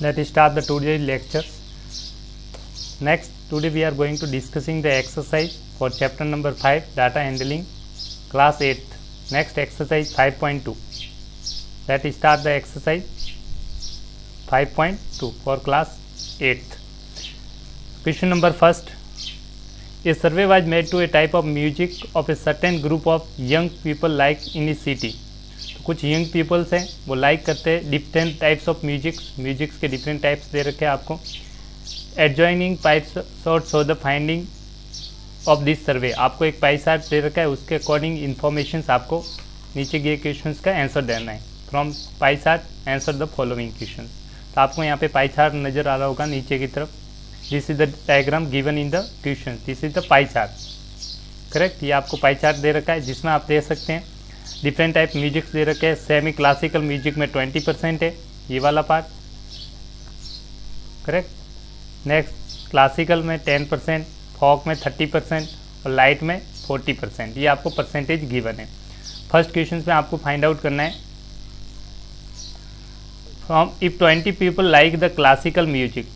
Let's start the today's lecture. Next, today we are going to discussing the exercise for chapter number 5, data handling, class 8. Next exercise 5.2. Let's start the exercise 5.2 for class 8. Question number first. A survey was made to a type of music of a certain group of young people like in a city. तो कुछ young peoples हैं, वो like करते हैं different types of musics के different types दे रखे हैं आपको. Adjoining pie chart show the finding of this survey. आपको एक पाई चार्ट दे रखा है, उसके अकॉर्डिंग इन्फॉर्मेशन आपको नीचे दिए क्वेश्चंस का आंसर देना है. From pie chart answer the following question. तो आपको यहाँ पे पाई चार्ट नज़र आ रहा होगा नीचे की तरफ. This is the diagram given in the question. This is the pie chart. Correct. ये आपको पाई चार्ट दे रखा है जिसमें आप देख सकते हैं डिफरेंट टाइप म्यूजिक्स दे रखे हैं. सेमी क्लासिकल म्यूजिक में 20% है, ये वाला पार्ट. करेक्ट. नेक्स्ट क्लासिकल में 10%, फॉक में 30% और लाइट में 40%. ये आपको परसेंटेज गिवन है. फर्स्ट क्वेश्चन में आपको फाइंड आउट करना है from if 20 people like the classical music.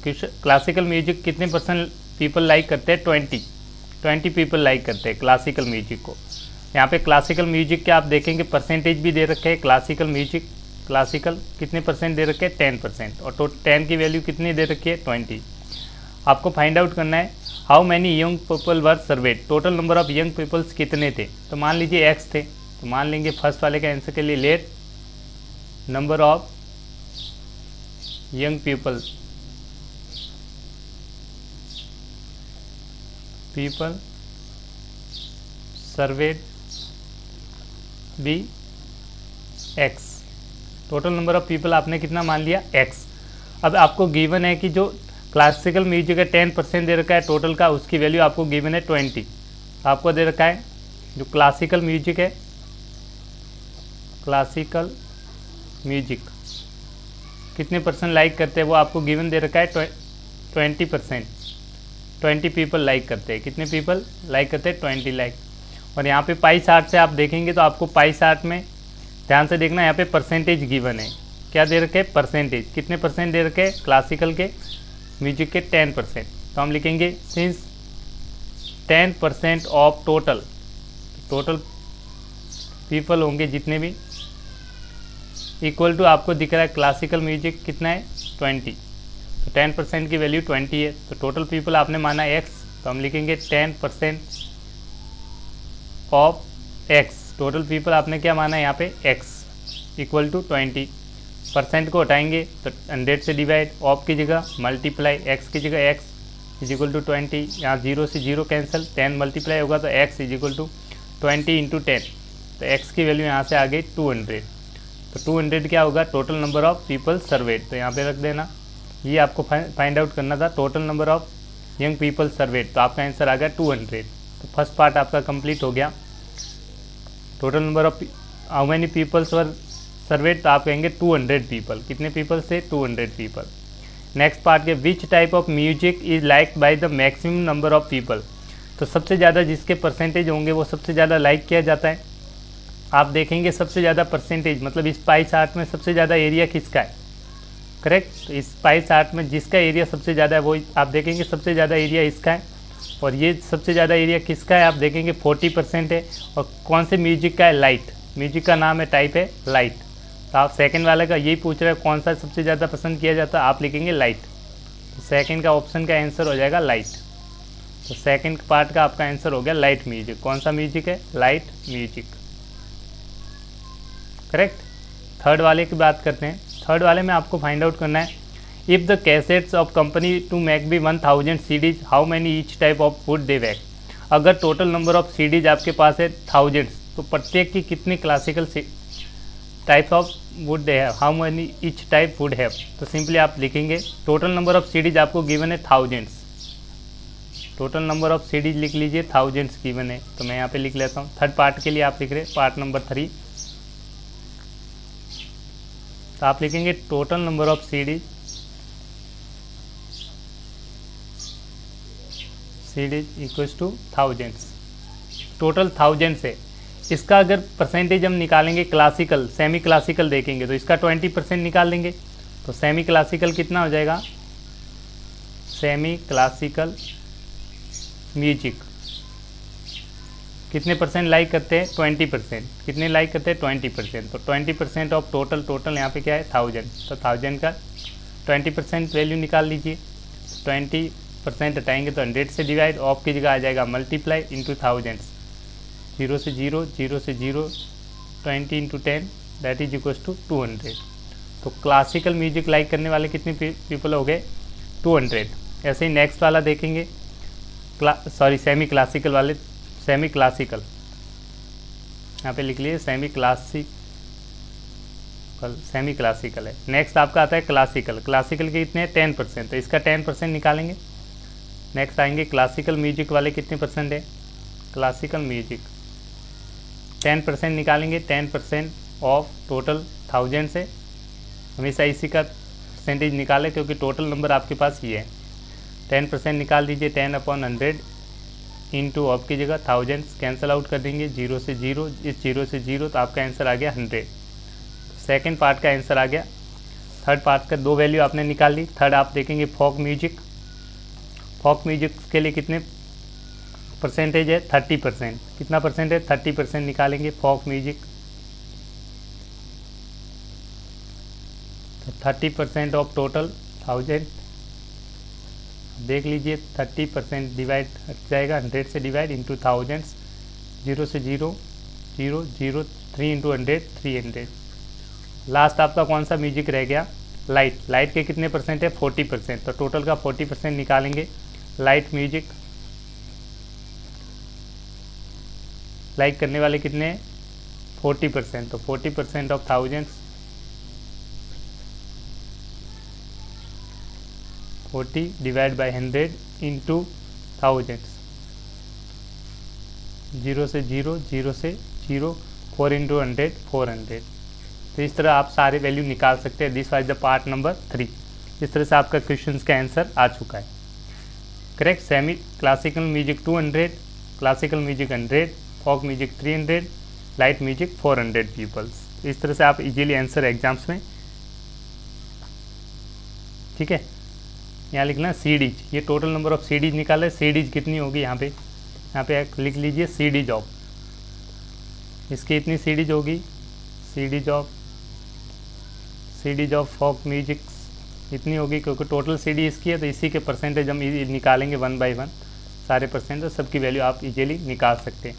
Classical music कितने परसेंट पीपल लाइक करते हैं? 20 पीपल लाइक करते हैं क्लासिकल म्यूजिक को. यहाँ पे क्लासिकल म्यूजिक के आप देखेंगे परसेंटेज भी दे रखे हैं. क्लासिकल कितने परसेंट दे रखे हैं? 10%. और 10 की वैल्यू कितनी दे रखी है? 20. आपको फाइंड आउट करना है how many young people were surveyed. Total number of young peoples कितने थे? तो मान लीजिए x थे, तो मान लेंगे फर्स्ट वाले के आंसर के लिए let number of young people surveyed be x. Total number of people आपने कितना मान लिया? x. अब आपको गिवन है कि जो क्लासिकल म्यूजिक है 10% दे रखा है टोटल का, उसकी वैल्यू आपको गिवन है 20. आपको दे रखा है जो क्लासिकल म्यूजिक है, क्लासिकल म्यूजिक कितने परसेंट लाइक करते हैं वो आपको गिवन दे रखा है 20%. 20 पीपल लाइक करते हैं. कितने पीपल लाइक करते हैं? 20 लाइक. और यहाँ पे पाई चार्ट से आप देखेंगे तो आपको पाई चार्ट में ध्यान से देखना, यहाँ पे परसेंटेज गिवन है. क्या दे रखे? परसेंटेज. कितने परसेंट दे रखे? क्लासिकल के म्यूजिक के 10%. तो हम लिखेंगे सिंस 10% ऑफ टोटल पीपल होंगे जितने भी, इक्वल टू आपको दिख रहा है क्लासिकल म्यूजिक कितना है? 20. तो 10% की वैल्यू 20 है. तो टोटल पीपल आपने माना x, तो हम लिखेंगे 10% ऑफ x. टोटल पीपल आपने क्या माना है यहाँ पे? x equal to 20. परसेंट को हटाएंगे तो 100 से डिवाइड, ऑफ की जगह मल्टीप्लाई, x की जगह x इज इक्वल टू 20. यहाँ 0 से 0 कैंसिल, 10 मल्टीप्लाई होगा तो x is equal to 20 into 10. तो x की वैल्यू यहाँ से आ गई 200. तो 200 क्या होगा? Total number of people served. तो यहाँ पे रख देना. ये आपको फाइंड आउट करना था total number of young people served. तो आपका आंसर आ गया 200. तो फर्स्ट पार्ट आपका कंप्लीट हो गया. Total number of how many peoples were surveyed, तो आप कहेंगे 200 पीपल. कितने पीपल से? 200 पीपल. नेक्स्ट पार्ट के which type of music is like by the maximum number of people. तो सबसे ज़्यादा जिसके परसेंटेज होंगे वो सबसे ज़्यादा लाइक किया जाता है. आप देखेंगे सबसे ज़्यादा परसेंटेज मतलब इस पाई चार्ट में सबसे ज़्यादा एरिया किसका है? करेक्ट. तो इस पाई चार्ट में जिसका एरिया सबसे ज़्यादा है वो आप देखेंगे सबसे ज़्यादा एरिया इसका है. और ये सबसे ज़्यादा एरिया किसका है? आप देखेंगे 40% है. और कौन से म्यूजिक का है? लाइट. म्यूजिक का नाम है, टाइप है लाइट. तो आप सेकंड वाले का यही पूछ रहे हैं कौन सा सबसे ज़्यादा पसंद किया जाता है, आप लिखेंगे लाइट. तो सेकंड का ऑप्शन का आंसर हो जाएगा लाइट. तो सेकंड पार्ट का आपका आंसर हो गया लाइट म्यूजिक. कौन सा म्यूजिक है? Light music. करेक्ट. थर्ड वाले की बात करते हैं. थर्ड वाले में आपको फाइंड आउट करना है if the cassettes of company to make be 1000 CDs how many each type of would they back. अगर टोटल नंबर ऑफ सीडीज आपके पास है 1000, तो प्रत्येक की कितनी classical types of would they have, how many each type would have. तो simply आप लिखेंगे टोटल नंबर ऑफ सीडीज आपको गिवन है 1000. टोटल नंबर ऑफ सीडीज लिख लीजिए 1000 गिवन है. तो मैं यहाँ पे लिख लेता हूँ. थर्ड पार्ट के लिए आप लिख रहे हैं पार्ट नंबर 3. तो आप लिखेंगे total number of CDs equals to 1000. Total 1000 है. इसका अगर परसेंटेज हम निकालेंगे क्लासिकल सेमी क्लासिकल देखेंगे तो इसका 20% निकाल लेंगे. तो सेमी क्लासिकल कितना हो जाएगा, सेमी क्लासिकल म्यूजिक कितने परसेंट लाइक करते हैं, 20%। कितने लाइक करते हैं, 20%। तो 20% ऑफ टोटल यहाँ पे क्या है, 1000। तो 1000 का 20% वैल्यू निकाल लीजिए। 20% हटाएंगे तो 100 से डिवाइड, ऑफ की जगह आ जाएगा मल्टीप्लाई इंटू थाउजेंड्स। 0 से 0, 0 से 0, 20 into 10 that is equals to 200। तो क्लासिकल म्यूजिक लाइक करने वाले कितने पीपल हो गए, 200। ऐसे ही नेक्स्ट वाला देखेंगे, सेमी क्लासिकल वाले, सेमी क्लासिकल यहाँ पे लिख लिए सेमी क्लासिकल है। नेक्स्ट आपका आता है क्लासिकल। क्लासिकल के कितने हैं, 10%। तो इसका 10% निकालेंगे। नेक्स्ट आएंगे क्लासिकल म्यूजिक वाले कितने परसेंट है, क्लासिकल म्यूजिक 10% निकालेंगे। 10% ऑफ टोटल 1000 से, हमेशा इसी का परसेंटेज निकालें क्योंकि टोटल नंबर आपके पास ये है। 10% निकाल दीजिए, 10/100 इंटू ऑफ की जगह 1000 कैंसिल आउट कर देंगे, 0 से 0, इस 0 से 0, तो आपका आंसर आ गया 100। सेकेंड पार्ट का आंसर आ गया। थर्ड पार्ट का 2 वैल्यू आपने निकाल ली। थर्ड आप देखेंगे फोक म्यूजिक। फोक म्यूजिक के लिए कितने परसेंटेज है, 30%। कितना परसेंट है, 30% निकालेंगे फोक म्यूजिक। तो 30% ऑफ टोटल 1000 देख लीजिए, 30% डिवाइड हट जाएगा, 100 से डिवाइड इंटू 1000, 0 से 0, 0, 0, 3 इंटू 100, 300। लास्ट आपका कौन सा म्यूजिक रह गया, लाइट। लाइट के कितने परसेंट है, 40%। तो टोटल का 40% निकालेंगे। लाइट म्यूजिक लाइक करने वाले कितने हैं, 40%। तो 40% ऑफ 1000, 40 डिवाइड बाई 100 इंटू 1000, 0 से 0, 0 से 0, 4 इंटू 100, 400। तो इस तरह आप सारे वैल्यू निकाल सकते हैं। This was the part number 3। इस तरह से आपका क्वेश्चंस का आंसर आ चुका है। Correct. Semi classical music 200, classical music 100, folk music 300, light music 400 peoples. इस तरह से आप इजीली आंसर एग्जाम्स में, ठीक है। यहाँ लिखना सीडीज, ये टोटल नंबर ऑफ सीडीज निकाले। सीडीज कितनी होगी, यहाँ पे लिख लीजिए सीडीज ऑफ, इसकी इतनी सीडीज होगी। सीडीज ऑफ फोक म्यूजिक इतनी होगी, क्योंकि टोटल सीडी इसकी है तो इसी के परसेंटेज हम निकालेंगे 1 बाई 1 सारे परसेंट, तो सबकी वैल्यू आप इजीली निकाल सकते हैं।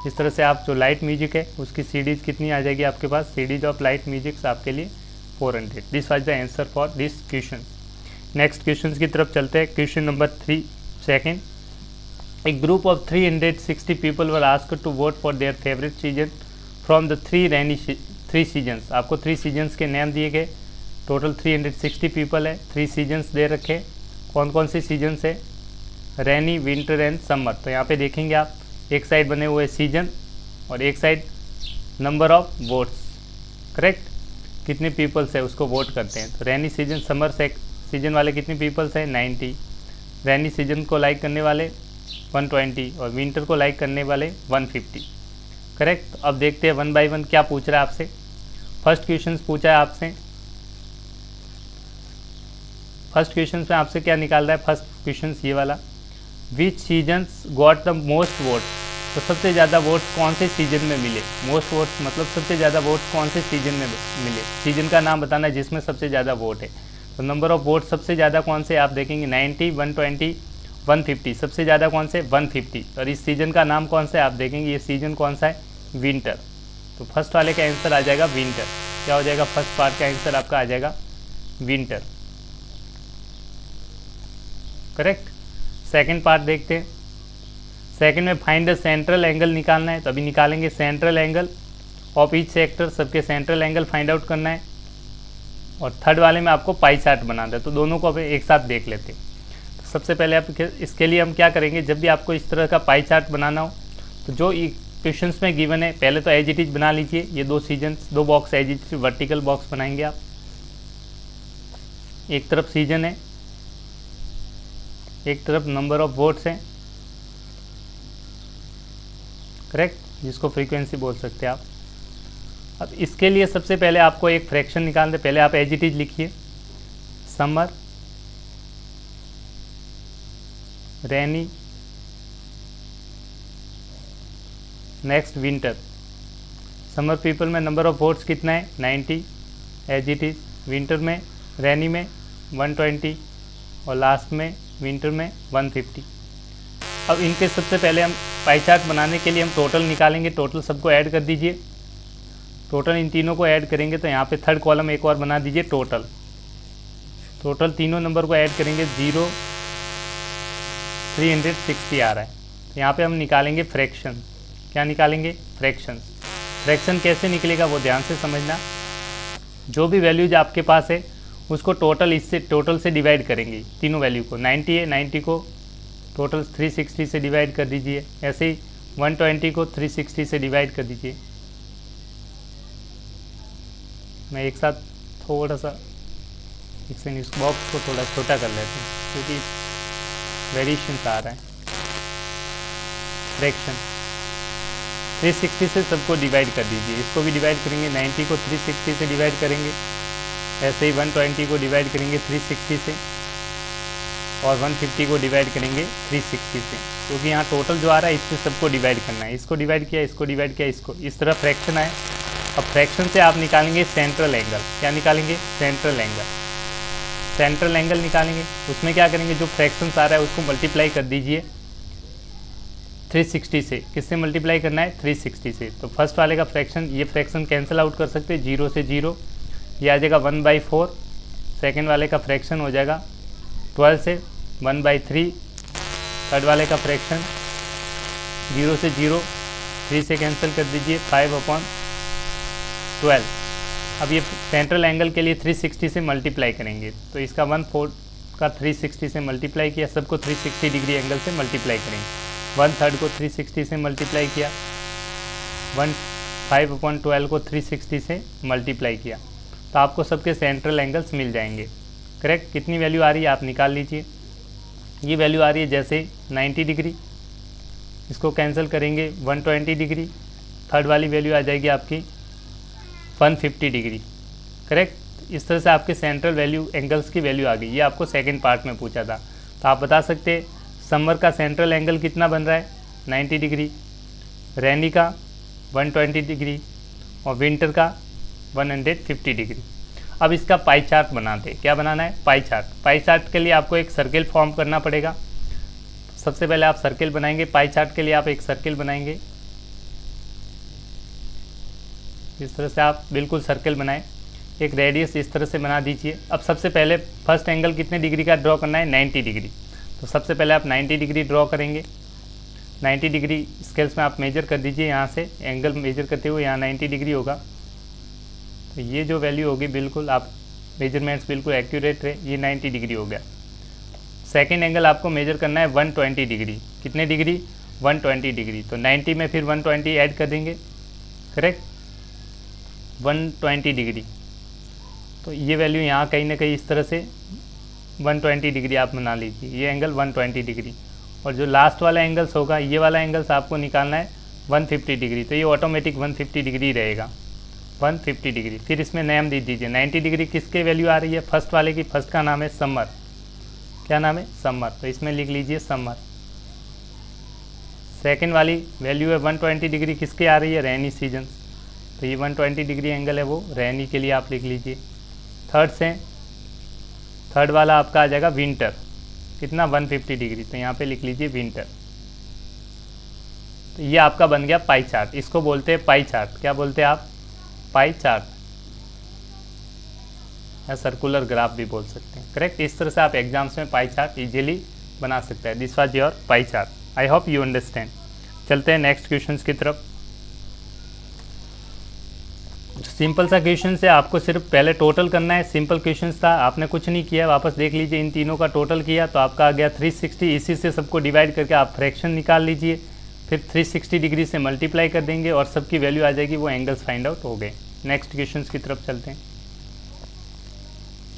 इस तरह से आप जो लाइट म्यूजिक है उसकी सीडीज कितनी आ जाएगी आपके पास, सीडीज ऑफ लाइट म्यूजिक्स आपके लिए 400। This was the answer for this question. Next question की तरफ चलते हैं। Question number 3 second. A group of 360 people were asked to vote for their favourite season from the 3 seasons. आपको 3 seasons के नाम दिए गए। टोटल 360 पीपल है, 3 सीजन्स दे रखे। कौन कौन से सीजन्स है, रेनी, विंटर एंड समर। तो यहाँ पे देखेंगे आप, एक साइड बने हुए सीजन और एक side number of votes. Correct, कितने पीपल्स है उसको वोट करते हैं। तो रेनी सीजन, समर सीजन वाले कितने पीपल्स है, 90। रेनी सीजन को लाइक करने वाले 120 और विंटर को लाइक करने वाले 150। करेक्ट। अब देखते हैं 1 बाई 1 क्या पूछ रहा है आपसे। फर्स्ट क्वेश्चन पूछा है आपसे, फर्स्ट क्वेश्चन में आपसे क्या निकाल रहा है। फर्स्ट क्वेश्चन ये वाला, which seasons got the most vote. तो सबसे ज़्यादा वोट्स कौन से सीजन में मिले। मोस्ट वोट्स मतलब सबसे ज़्यादा वोट्स कौन से सीजन में मिले। सीजन का नाम बताना है जिसमें सबसे ज़्यादा वोट है। तो नंबर ऑफ वोट सबसे ज़्यादा कौन से आप देखेंगे, 90, 120, 150। सबसे ज़्यादा कौन से, 150। और इस सीजन का नाम कौन सा है आप देखेंगे, ये सीजन कौन सा है, विंटर। तो फर्स्ट वाले का आंसर आ जाएगा विंटर। क्या हो जाएगा, फर्स्ट पार्ट का आंसर आपका आ जाएगा विंटर। करेक्ट। सेकंड पार्ट देखते हैं। सेकंड में फाइंड द सेंट्रल एंगल निकालना है। तो अभी निकालेंगे central angle of each sector, सबके सेंट्रल एंगल फाइंड आउट करना है। और थर्ड वाले में आपको पाई चार्ट बनाना है। तो दोनों को अब एक साथ देख लेते हैं। तो सबसे पहले आप इसके लिए हम क्या करेंगे, जब भी आपको इस तरह का पाई चार्ट बनाना हो तो जो क्वेश्चंस में गिवन है पहले तो एज इट इज बना लीजिए। ये 2 seasons, 2 box as it is vertical box बनाएंगे आप। एक तरफ सीजन है, एक तरफ नंबर ऑफ वोट्स हैं। करेक्ट, जिसको फ्रीक्वेंसी बोल सकते हैं आप। अब इसके लिए सबसे पहले आपको एक फ्रैक्शन निकालना है। पहले आप एज इट इज लिखिए, समर, रेनी, नेक्स्ट विंटर। समर पीपल में नंबर ऑफ वोट्स कितना है 90 एज इट इज़, विंटर में रेनी में 120 और लास्ट में विंटर में 150। अब इनके सबसे पहले हम पाई चार्ट बनाने के लिए हम टोटल निकालेंगे, टोटल सबको ऐड कर दीजिए। टोटल इन तीनों को ऐड करेंगे तो यहाँ पे थर्ड कॉलम एक और बना दीजिए टोटल। टोटल तीनों नंबर को ऐड करेंगे 0 360 आ रहा है। तो यहाँ पे हम निकालेंगे फ्रैक्शन। क्या निकालेंगे? फ्रैक्शन। फ्रैक्शन कैसे निकलेगा वो ध्यान से समझना। जो भी वैल्यूज आपके पास है उसको टोटल से डिवाइड करेंगे। तीनों वैल्यू को 90 है, 90 को टोटल 360 से डिवाइड कर दीजिए। ऐसे ही 120 को 360 से डिवाइड कर दीजिए। मैं एक साथ थोड़ा सा इस बॉक्स को थोड़ा छोटा कर लेते हैं क्योंकि वेरिएशंस आ रहा है। फ्रैक्शन 360 से सबको डिवाइड कर दीजिए। इसको भी डिवाइड करेंगे, 90 को 360 से डिवाइड करेंगे। ऐसे ही 120 को डिवाइड करेंगे 360 से और 150 को डिवाइड करेंगे 360 से, क्योंकि यहाँ टोटल जो आ रहा है इससे सबको डिवाइड करना है। इसको डिवाइड किया, इसको डिवाइड किया, इसको, इस तरह फ्रैक्शन आए। अब फ्रैक्शन से आप निकालेंगे सेंट्रल एंगल। क्या निकालेंगे? Central angle. सेंट्रल एंगल निकालेंगे, उसमें क्या करेंगे? जो फ्रैक्शन आ रहा है उसको मल्टीप्लाई कर दीजिए 360 से। किससे मल्टीप्लाई करना है? 360 से। तो फर्स्ट वाले का फ्रैक्शन, ये फ्रैक्शन कैंसिल आउट कर सकते हैं, 0 से 0, ये आ जाएगा 1/4। सेकेंड वाले का फ्रैक्शन हो जाएगा 12 से 1/3। थर्ड वाले का फ्रैक्शन 0 से 0, 3 से कैंसिल कर दीजिए, 5/12। अब ये सेंट्रल एंगल के लिए 360 से मल्टीप्लाई करेंगे, तो इसका 1/4 का 360 से मल्टीप्लाई किया, सबको 360 डिग्री एंगल से मल्टीप्लाई करेंगे। 1/3 को 360 से मल्टीप्लाई किया, 5/12 को 360 से मल्टीप्लाई किया, तो आपको सबके सेंट्रल एंगल्स मिल जाएंगे। करेक्ट? कितनी वैल्यू आ रही है आप निकाल लीजिए। ये वैल्यू आ रही है जैसे 90 डिग्री, इसको कैंसिल करेंगे 120 डिग्री, थर्ड वाली वैल्यू आ जाएगी आपकी 150 डिग्री। करेक्ट? इस तरह से आपके सेंट्रल वैल्यू एंगल्स की वैल्यू आ गई। ये आपको सेकंड पार्ट में पूछा था, तो आप बता सकते समर का सेंट्रल एंगल कितना बन रहा है 90 डिग्री, रेनी का 120 डिग्री और विंटर का 150 डिग्री। अब इसका पाई चार्ट बनाते हैं। क्या बनाना है? Pie chart. पाई चार्ट के लिए आपको एक सर्किल फॉर्म करना पड़ेगा। सबसे पहले आप सर्किल बनाएंगे। पाई चार्ट के लिए आप एक सर्किल बनाएंगे, इस तरह से आप बिल्कुल सर्किल बनाएं। एक रेडियस इस तरह से बना दीजिए। अब सबसे पहले फर्स्ट एंगल कितने डिग्री का ड्रॉ करना है? 90 डिग्री। तो सबसे पहले आप 90 डिग्री ड्रॉ करेंगे। 90 डिग्री स्केल्स में आप मेजर कर दीजिए, यहाँ से एंगल मेजर करते हुए यहाँ 90 डिग्री होगा। तो ये जो वैल्यू होगी बिल्कुल आप मेजरमेंट्स बिल्कुल एक्यूरेट रहे, ये 90 डिग्री हो गया। सेकेंड एंगल आपको मेजर करना है 120 डिग्री। कितने डिग्री? 120 डिग्री। तो 90 में फिर 120 ऐड कर देंगे। करेक्ट? 120 डिग्री। तो ये वैल्यू यहाँ कहीं ना कहीं इस तरह से 120 डिग्री आप बना लीजिए। ये एंगल 120 डिग्री, और जो लास्ट वाला एंगल्स होगा, ये वाला एंगल्स आपको निकालना है 150 डिग्री। तो ये ऑटोमेटिक 150 डिग्री रहेगा, 150 डिग्री। फिर इसमें नेम दे दीजिए। 90 डिग्री किसके वैल्यू आ रही है? फर्स्ट वाले की। फर्स्ट का नाम है समर। क्या नाम है? समर। तो इसमें लिख लीजिए समर। सेकेंड वाली वैल्यू है 120 डिग्री, किसके आ रही है? Rainy season. तो ये 120 डिग्री एंगल है वो रेनी के लिए आप लिख लीजिए। थर्ड वाला आपका आ जाएगा विंटर। कितना? 150 डिग्री। तो यहाँ पे लिख लीजिए विंटर। तो ये आपका बन गया पाई चार्ट। इसको बोलते हैं पाई चार्ट। क्या बोलते हैं आप? पाई चार्ट या सर्कुलर ग्राफ भी बोल सकते हैं। करेक्ट? इस तरह से आप एग्जाम्स में पाई चार्ट इजीली बना सकते हैं। This was your pie chart. I hope you understand. चलते हैं नेक्स्ट क्वेश्चन की तरफ। सिंपल सा क्वेश्चन से आपको सिर्फ पहले टोटल करना है। सिंपल क्वेश्चन था, आपने कुछ नहीं किया। वापस देख लीजिए, इन तीनों का टोटल किया तो आपका आ गया 360। इसी से सबको डिवाइड करके आप फ्रैक्शन निकाल लीजिए, फिर 360 डिग्री से मल्टीप्लाई कर देंगे और सबकी वैल्यू आ जाएगी। वो एंगल्स फाइंड आउट हो गए। नेक्स्ट क्वेश्चन की तरफ चलते हैं।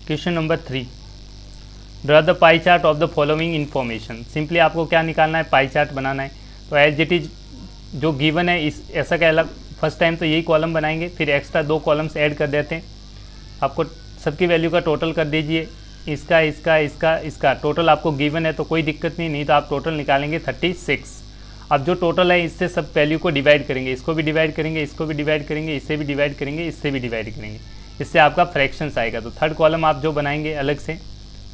Question number 3, draw the pie chart of the following information. Simply आपको क्या निकालना है? पाई चार्ट बनाना है। तो एज इट इज जो गिवन है इस ऐसा क्या अलग, फर्स्ट टाइम तो यही कॉलम बनाएंगे, फिर एक्स्ट्रा 2 कॉलम्स ऐड कर देते हैं। आपको सबकी वैल्यू का टोटल कर दीजिए। इसका इसका इसका इसका टोटल आपको गिवन है तो कोई दिक्कत नहीं तो आप टोटल निकालेंगे 36। अब जो टोटल है इससे सब वैल्यू को डिवाइड करेंगे, इसको भी डिवाइड करेंगे, इसको भी डिवाइड करेंगे, इससे भी डिवाइड करेंगे, इससे भी डिवाइड करेंगे, इससे आपका फ्रैक्शंस आएगा। तो थर्ड कॉलम आप जो बनाएंगे अलग से,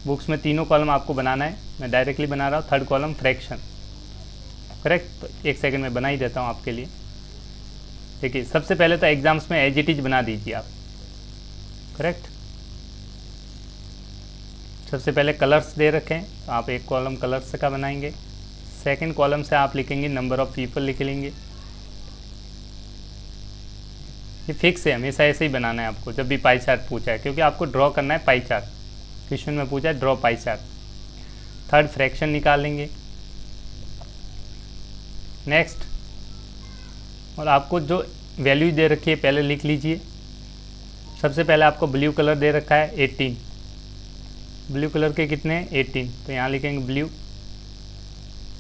बुक्स में तीनों कॉलम आपको बनाना है, मैं डायरेक्टली बना रहा हूँ। Third column fraction, correct. तो एक सेकंड में बना ही देता हूँ आपके लिए। देखिए सबसे पहले तो एग्जाम्स में एज इट इज बना दीजिए आप, करेक्ट। सबसे पहले कलर्स दे रखे हैं तो आप एक कॉलम कलर्स का बनाएंगे। सेकंड कॉलम से आप लिखेंगे नंबर ऑफ पीपल लिख लेंगे। ये फिक्स है, हमेशा ऐसे ही बनाना है आपको जब भी पाई चार्ट पूछा है, क्योंकि आपको ड्रॉ करना है पाई चार्ट। क्वेश्चन में पूछा है draw pie chart. Third fraction निकाल लेंगे। नेक्स्ट, और आपको जो वैल्यू दे रखी है पहले लिख लीजिए। सबसे पहले आपको ब्लू कलर दे रखा है 18, ब्लू कलर के कितने हैं 18, तो यहाँ लिखेंगे blue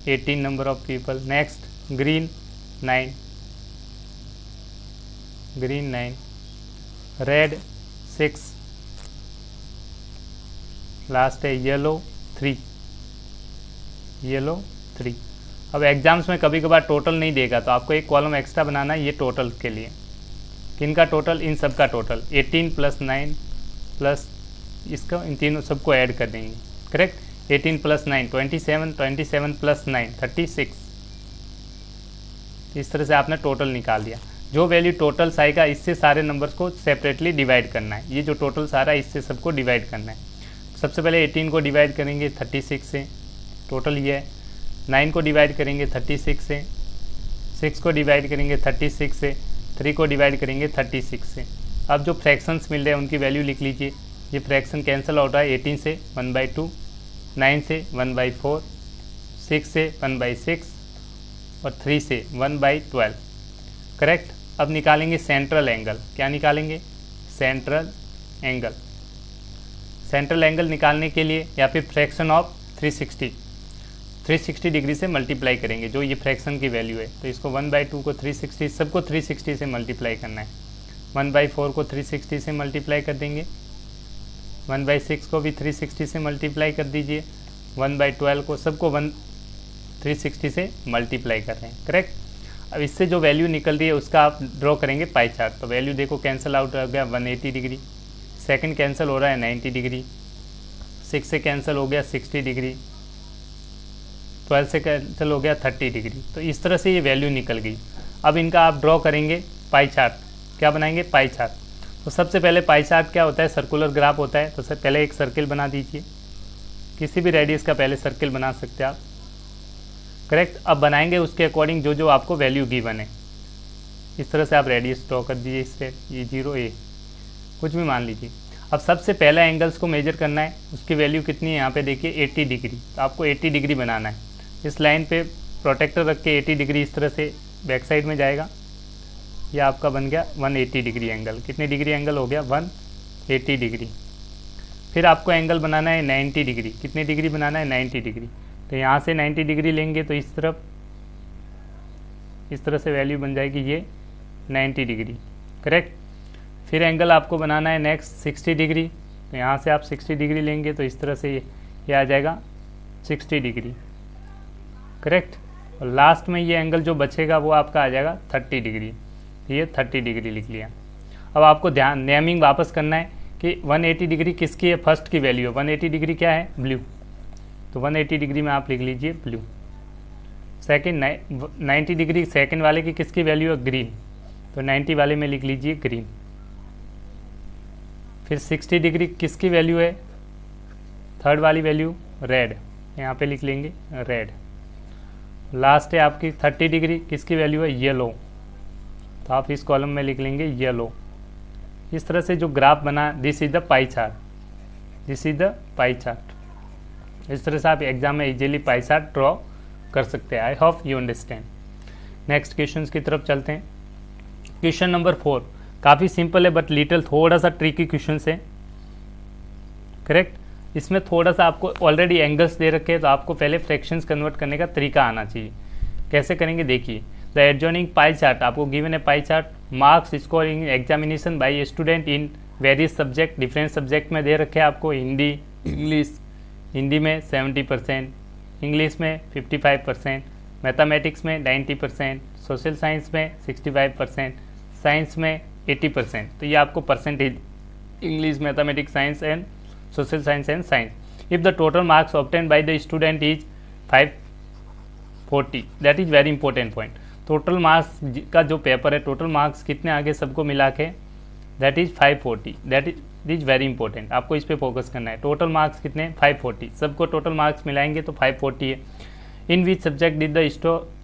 18 number of people. Next green 9, green 9, red 6, last है येलो 3, येलो 3। अब एग्जाम्स में कभी कभार टोटल नहीं देगा तो आपको एक कॉलम एक्स्ट्रा बनाना है ये टोटल के लिए। किनका टोटल? इन सब का टोटल 18 + 9 प्लस इसका, इन तीनों सबको ऐड कर देंगे, करेक्ट। 18 + 9 27, 27 + 9 36। इस तरह से आपने टोटल निकाल दिया। जो वैल्यू टोटल्स आएगा इससे सारे नंबर्स को सेपरेटली डिवाइड करना है। ये जो टोटल सारा है इससे सबको डिवाइड करना है। सबसे पहले 18 को डिवाइड करेंगे 36 से, टोटल ये है। 9 को डिवाइड करेंगे 36 से, 6 को डिवाइड करेंगे 36 से, 3 को डिवाइड करेंगे 36 से। अब जो फ्रैक्शंस मिल रहे हैं उनकी वैल्यू लिख लीजिए। ये फ्रैक्शन कैंसिल हो रहा है। 18 से 1/2, 9 से 1/4, 6 से 1/6 और 3 से 1/12, करेक्ट। अब निकालेंगे सेंट्रल एंगल। क्या निकालेंगे? Central angle. सेंट्रल एंगल निकालने के लिए या फिर फ्रैक्शन ऑफ 360 डिग्री से मल्टीप्लाई करेंगे, जो ये फ्रैक्शन की वैल्यू है। तो इसको 1/2 को 360, सबको 360 से मल्टीप्लाई करना है। 1/4 को 360 से मल्टीप्लाई कर देंगे, 1/6 को भी 360 से मल्टीप्लाई कर दीजिए, 1/12 को सबको 360 से मल्टीप्लाई कर रहे हैं, करेक्ट। अब इससे जो वैल्यू निकल रही है उसका आप ड्रॉ करेंगे पाई चार्ट। तो वैल्यू देखो कैंसिल आउट हो गया 180 डिग्री, सेकंड कैंसिल हो रहा है 90 डिग्री, 6 से कैंसिल हो गया 60 डिग्री, 12 से कैंसिल हो गया 30 डिग्री। तो इस तरह से ये वैल्यू निकल गई। अब इनका आप ड्रॉ करेंगे पाई चार्ट। क्या बनाएंगे? Pie chart. तो सबसे पहले पाई चार्ट क्या होता है? सर्कुलर ग्राफ होता है। तो सबसे पहले एक सर्किल बना दीजिए, किसी भी रेडियस का पहले सर्किल बना सकते हैं आप, करेक्ट। अब बनाएंगे उसके अकॉर्डिंग जो जो आपको वैल्यू गिवन है। इस तरह से आप रेडियस ड्रॉ कर दीजिए। इससे ये 0 A कुछ भी मान लीजिए। अब सबसे पहला एंगल्स को मेजर करना है, उसकी वैल्यू कितनी है यहाँ पे देखिए 80 डिग्री। तो आपको 80 डिग्री बनाना है। इस लाइन पे प्रोटेक्टर रख के 80 डिग्री इस तरह से बैक साइड में जाएगा। यह आपका बन गया 180 डिग्री एंगल। कितने डिग्री एंगल हो गया? 180 डिग्री। फिर आपको एंगल बनाना है 90 डिग्री। कितने डिग्री बनाना है? 90 डिग्री। तो यहाँ से 90 डिग्री लेंगे तो इस तरफ इस तरह से वैल्यू बन जाएगी ये 90 डिग्री, करेक्ट। फिर एंगल आपको बनाना है नेक्स्ट 60 डिग्री। तो यहाँ से आप 60 डिग्री लेंगे तो इस तरह से ये आ जाएगा 60 डिग्री, करेक्ट। और लास्ट में ये एंगल जो बचेगा वो आपका आ जाएगा 30 डिग्री। ये 30 डिग्री लिख लिया। अब आपको ध्यान नेमिंग वापस करना है कि 180 डिग्री किसकी है? फर्स्ट की वैल्यू है। 180 डिग्री क्या है? ब्लू। तो 180 डिग्री में आप लिख लीजिए ब्लू। सेकंड 90 डिग्री सेकंड वाले की किसकी वैल्यू है? ग्रीन। तो 90 वाले में लिख लीजिए ग्रीन। फिर 60 डिग्री किसकी वैल्यू है? थर्ड वाली वैल्यू रेड। यहाँ पे लिख लेंगे रेड। लास्ट है आपकी 30 डिग्री किसकी वैल्यू है? येलो। तो आप इस कॉलम में लिख लेंगे येलो। इस तरह से जो ग्राफ बना, this is the pie chart, this is the pie chart. इस तरह से आप एग्जाम में इजीली पाई चार्ट ड्रॉ कर सकते हैं। I hope you understand. Next question की तरफ चलते हैं। क्वेश्चन नंबर 4 काफ़ी सिंपल है बट लिटिल थोड़ा सा ट्रिकी क्वेश्चन है, करेक्ट। इसमें थोड़ा सा आपको ऑलरेडी एंगल्स दे रखे हैं तो आपको पहले फ्रैक्शंस कन्वर्ट करने का तरीका आना चाहिए। कैसे करेंगे देखिए। द एडजॉइनिंग पाई चार्ट, आपको गिवन है pie chart. Marks scoring examination by student in various subject, different subject में दे रखे हैं आपको, हिंदी, इंग्लिश हिंदी में 70%, इंग्लिश में 55%, मैथमेटिक्स में 90%, सोशल साइंस में 65%, साइंस में 80%। तो ये आपको percentage English, mathematics, science and social science and science. If the total marks obtain by the student is 540, that is very important point. Total marks का जो पेपर है, टोटल मार्क्स कितने आगे सबको मिला के, that is 540, that is very important. आपको इस पे फोकस करना है। टोटल मार्क्स कितने, 540, सबको टोटल मार्क्स मिलाएंगे तो 540 है। In which subject did the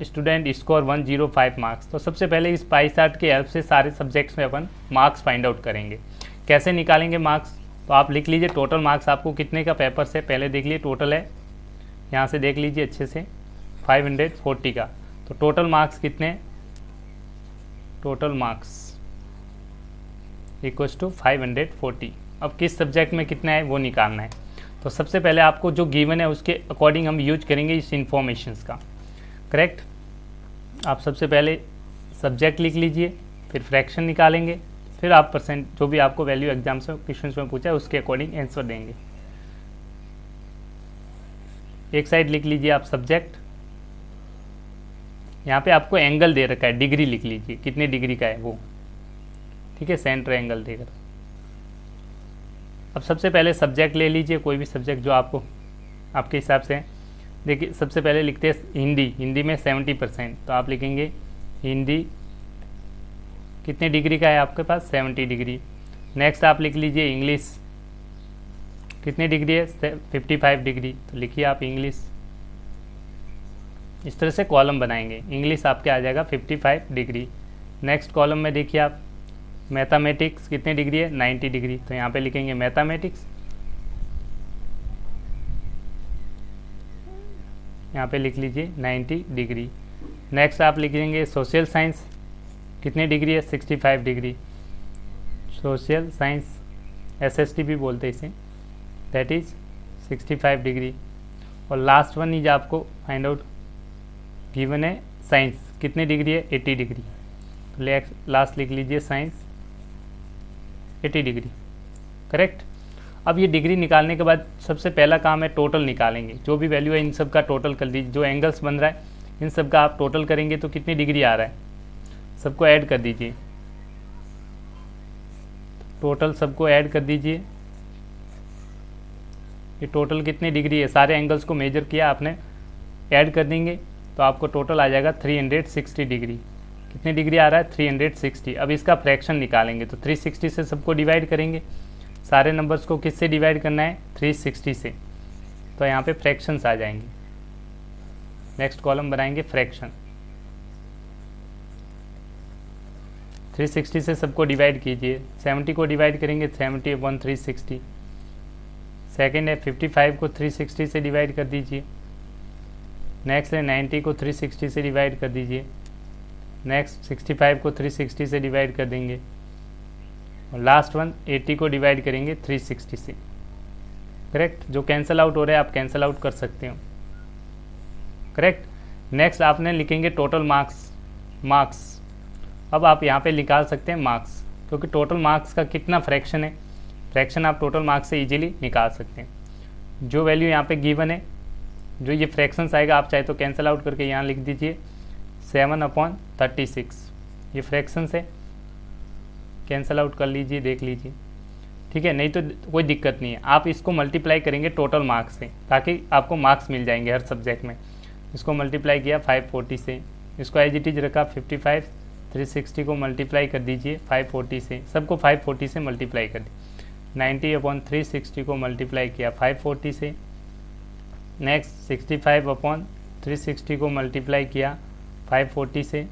student score 105 marks. तो सबसे पहले इस पाई चार्ट की हेल्प से सारे सब्जेक्ट्स में अपन मार्क्स फाइंड आउट करेंगे। कैसे निकालेंगे मार्क्स, तो आप लिख लीजिए टोटल मार्क्स आपको कितने का पेपर से, पहले देख लीजिए टोटल है, यहाँ से देख लीजिए अच्छे से 540 का। तो टोटल मार्क्स कितने, टोटल मार्क्स इक्वल्स टू 540। अब किस सब्जेक्ट में कितना है वो निकालना है। तो सबसे पहले आपको जो गिवन है उसके अकॉर्डिंग हम यूज करेंगे इस इंफॉर्मेशंस का। करेक्ट। आप सबसे पहले सब्जेक्ट लिख लीजिए, फिर फ्रैक्शन निकालेंगे, फिर आप परसेंट जो भी आपको वैल्यू एग्जाम से क्वेश्चन में पूछा है उसके अकॉर्डिंग आंसर देंगे। एक साइड लिख लीजिए आप सब्जेक्ट, यहाँ पे आपको एंगल दे रखा है, डिग्री लिख लीजिए कितने डिग्री का है वो, ठीक है, सेंटर एंगल देकर। अब सबसे पहले सब्जेक्ट ले लीजिए, कोई भी सब्जेक्ट जो आपको आपके हिसाब से। देखिए सबसे पहले लिखते हैं हिंदी, हिंदी में 70%, तो आप लिखेंगे हिंदी कितने डिग्री का है आपके पास, 70 डिग्री। नेक्स्ट आप लिख लीजिए इंग्लिश, कितने डिग्री है, 55 डिग्री, तो लिखिए आप इंग्लिश। इस तरह से कॉलम बनाएंगे, इंग्लिश आपके आ जाएगा 55 डिग्री। नेक्स्ट कॉलम में देखिए आप मैथमेटिक्स कितने डिग्री है, 90 डिग्री, तो यहाँ पे लिखेंगे मैथमेटिक्स, यहाँ पे लिख लीजिए 90 डिग्री। नेक्स्ट आप लिखेंगे सोशल साइंस कितने डिग्री है, 65 डिग्री, सोशल साइंस SST भी बोलते हैं इसे, दैट इज 65 डिग्री। और लास्ट वन इज आपको फाइंड आउट गिवन है साइंस कितने डिग्री है, 80 डिग्री, तो लास्ट लिख लीजिए साइंस 80 डिग्री। करेक्ट। अब ये डिग्री निकालने के बाद सबसे पहला काम है टोटल निकालेंगे, जो भी वैल्यू है इन सब का टोटल कर दीजिए। जो एंगल्स बन रहा है इन सब का आप टोटल करेंगे तो कितनी डिग्री आ रहा है, सबको ऐड कर दीजिए, टोटल सबको ऐड कर दीजिए। ये टोटल कितनी डिग्री है, सारे एंगल्स को मेजर किया आपने, ऐड कर देंगे तो आपको टोटल आ जाएगा 360 डिग्री। कितनी डिग्री आ रहा है, 360। अब इसका फ्रैक्शन निकालेंगे तो 360 से सबको डिवाइड करेंगे। सारे नंबर्स को किससे डिवाइड करना है, 360 से, तो यहाँ पे फ्रैक्शंस आ जाएंगे। नेक्स्ट कॉलम बनाएंगे फ्रैक्शन, 360 से सबको डिवाइड कीजिए। 70 को डिवाइड करेंगे 70/360। सेकेंड है 55 को 360 से डिवाइड कर दीजिए। नेक्स्ट है 90 को 360 से डिवाइड कर दीजिए। नेक्स्ट 65 को 360 से डिवाइड कर देंगे। और लास्ट वन 80 को डिवाइड करेंगे 360 से। करेक्ट। जो कैंसिल आउट हो रहा है आप कैंसिल आउट कर सकते हो। करेक्ट। नेक्स्ट आपने लिखेंगे टोटल मार्क्स। अब आप यहाँ पे निकाल सकते हैं मार्क्स, क्योंकि टोटल मार्क्स का कितना फ्रैक्शन है, फ्रैक्शन आप टोटल मार्क्स से इजीली निकाल सकते हैं। जो वैल्यू यहाँ पे गिवन है, जो ये फ्रैक्शंस आएगा, आप चाहे तो कैंसिल आउट करके यहाँ लिख दीजिए 7/36। ये फ्रैक्शंस है, कैंसिल आउट कर लीजिए, देख लीजिए, ठीक है। नहीं तो कोई दिक्कत नहीं है, आप इसको मल्टीप्लाई करेंगे टोटल मार्क्स से, ताकि आपको मार्क्स मिल जाएंगे हर सब्जेक्ट में। इसको मल्टीप्लाई किया 540 से, इसको एज इट इज रखा 55, 360 को मल्टीप्लाई कर दीजिए 540 से, सबको 540 से मल्टीप्लाई कर दी। 90/360 को मल्टीप्लाई किया 540 से। नेक्स्ट 65/360 को मल्टीप्लाई किया 540 से।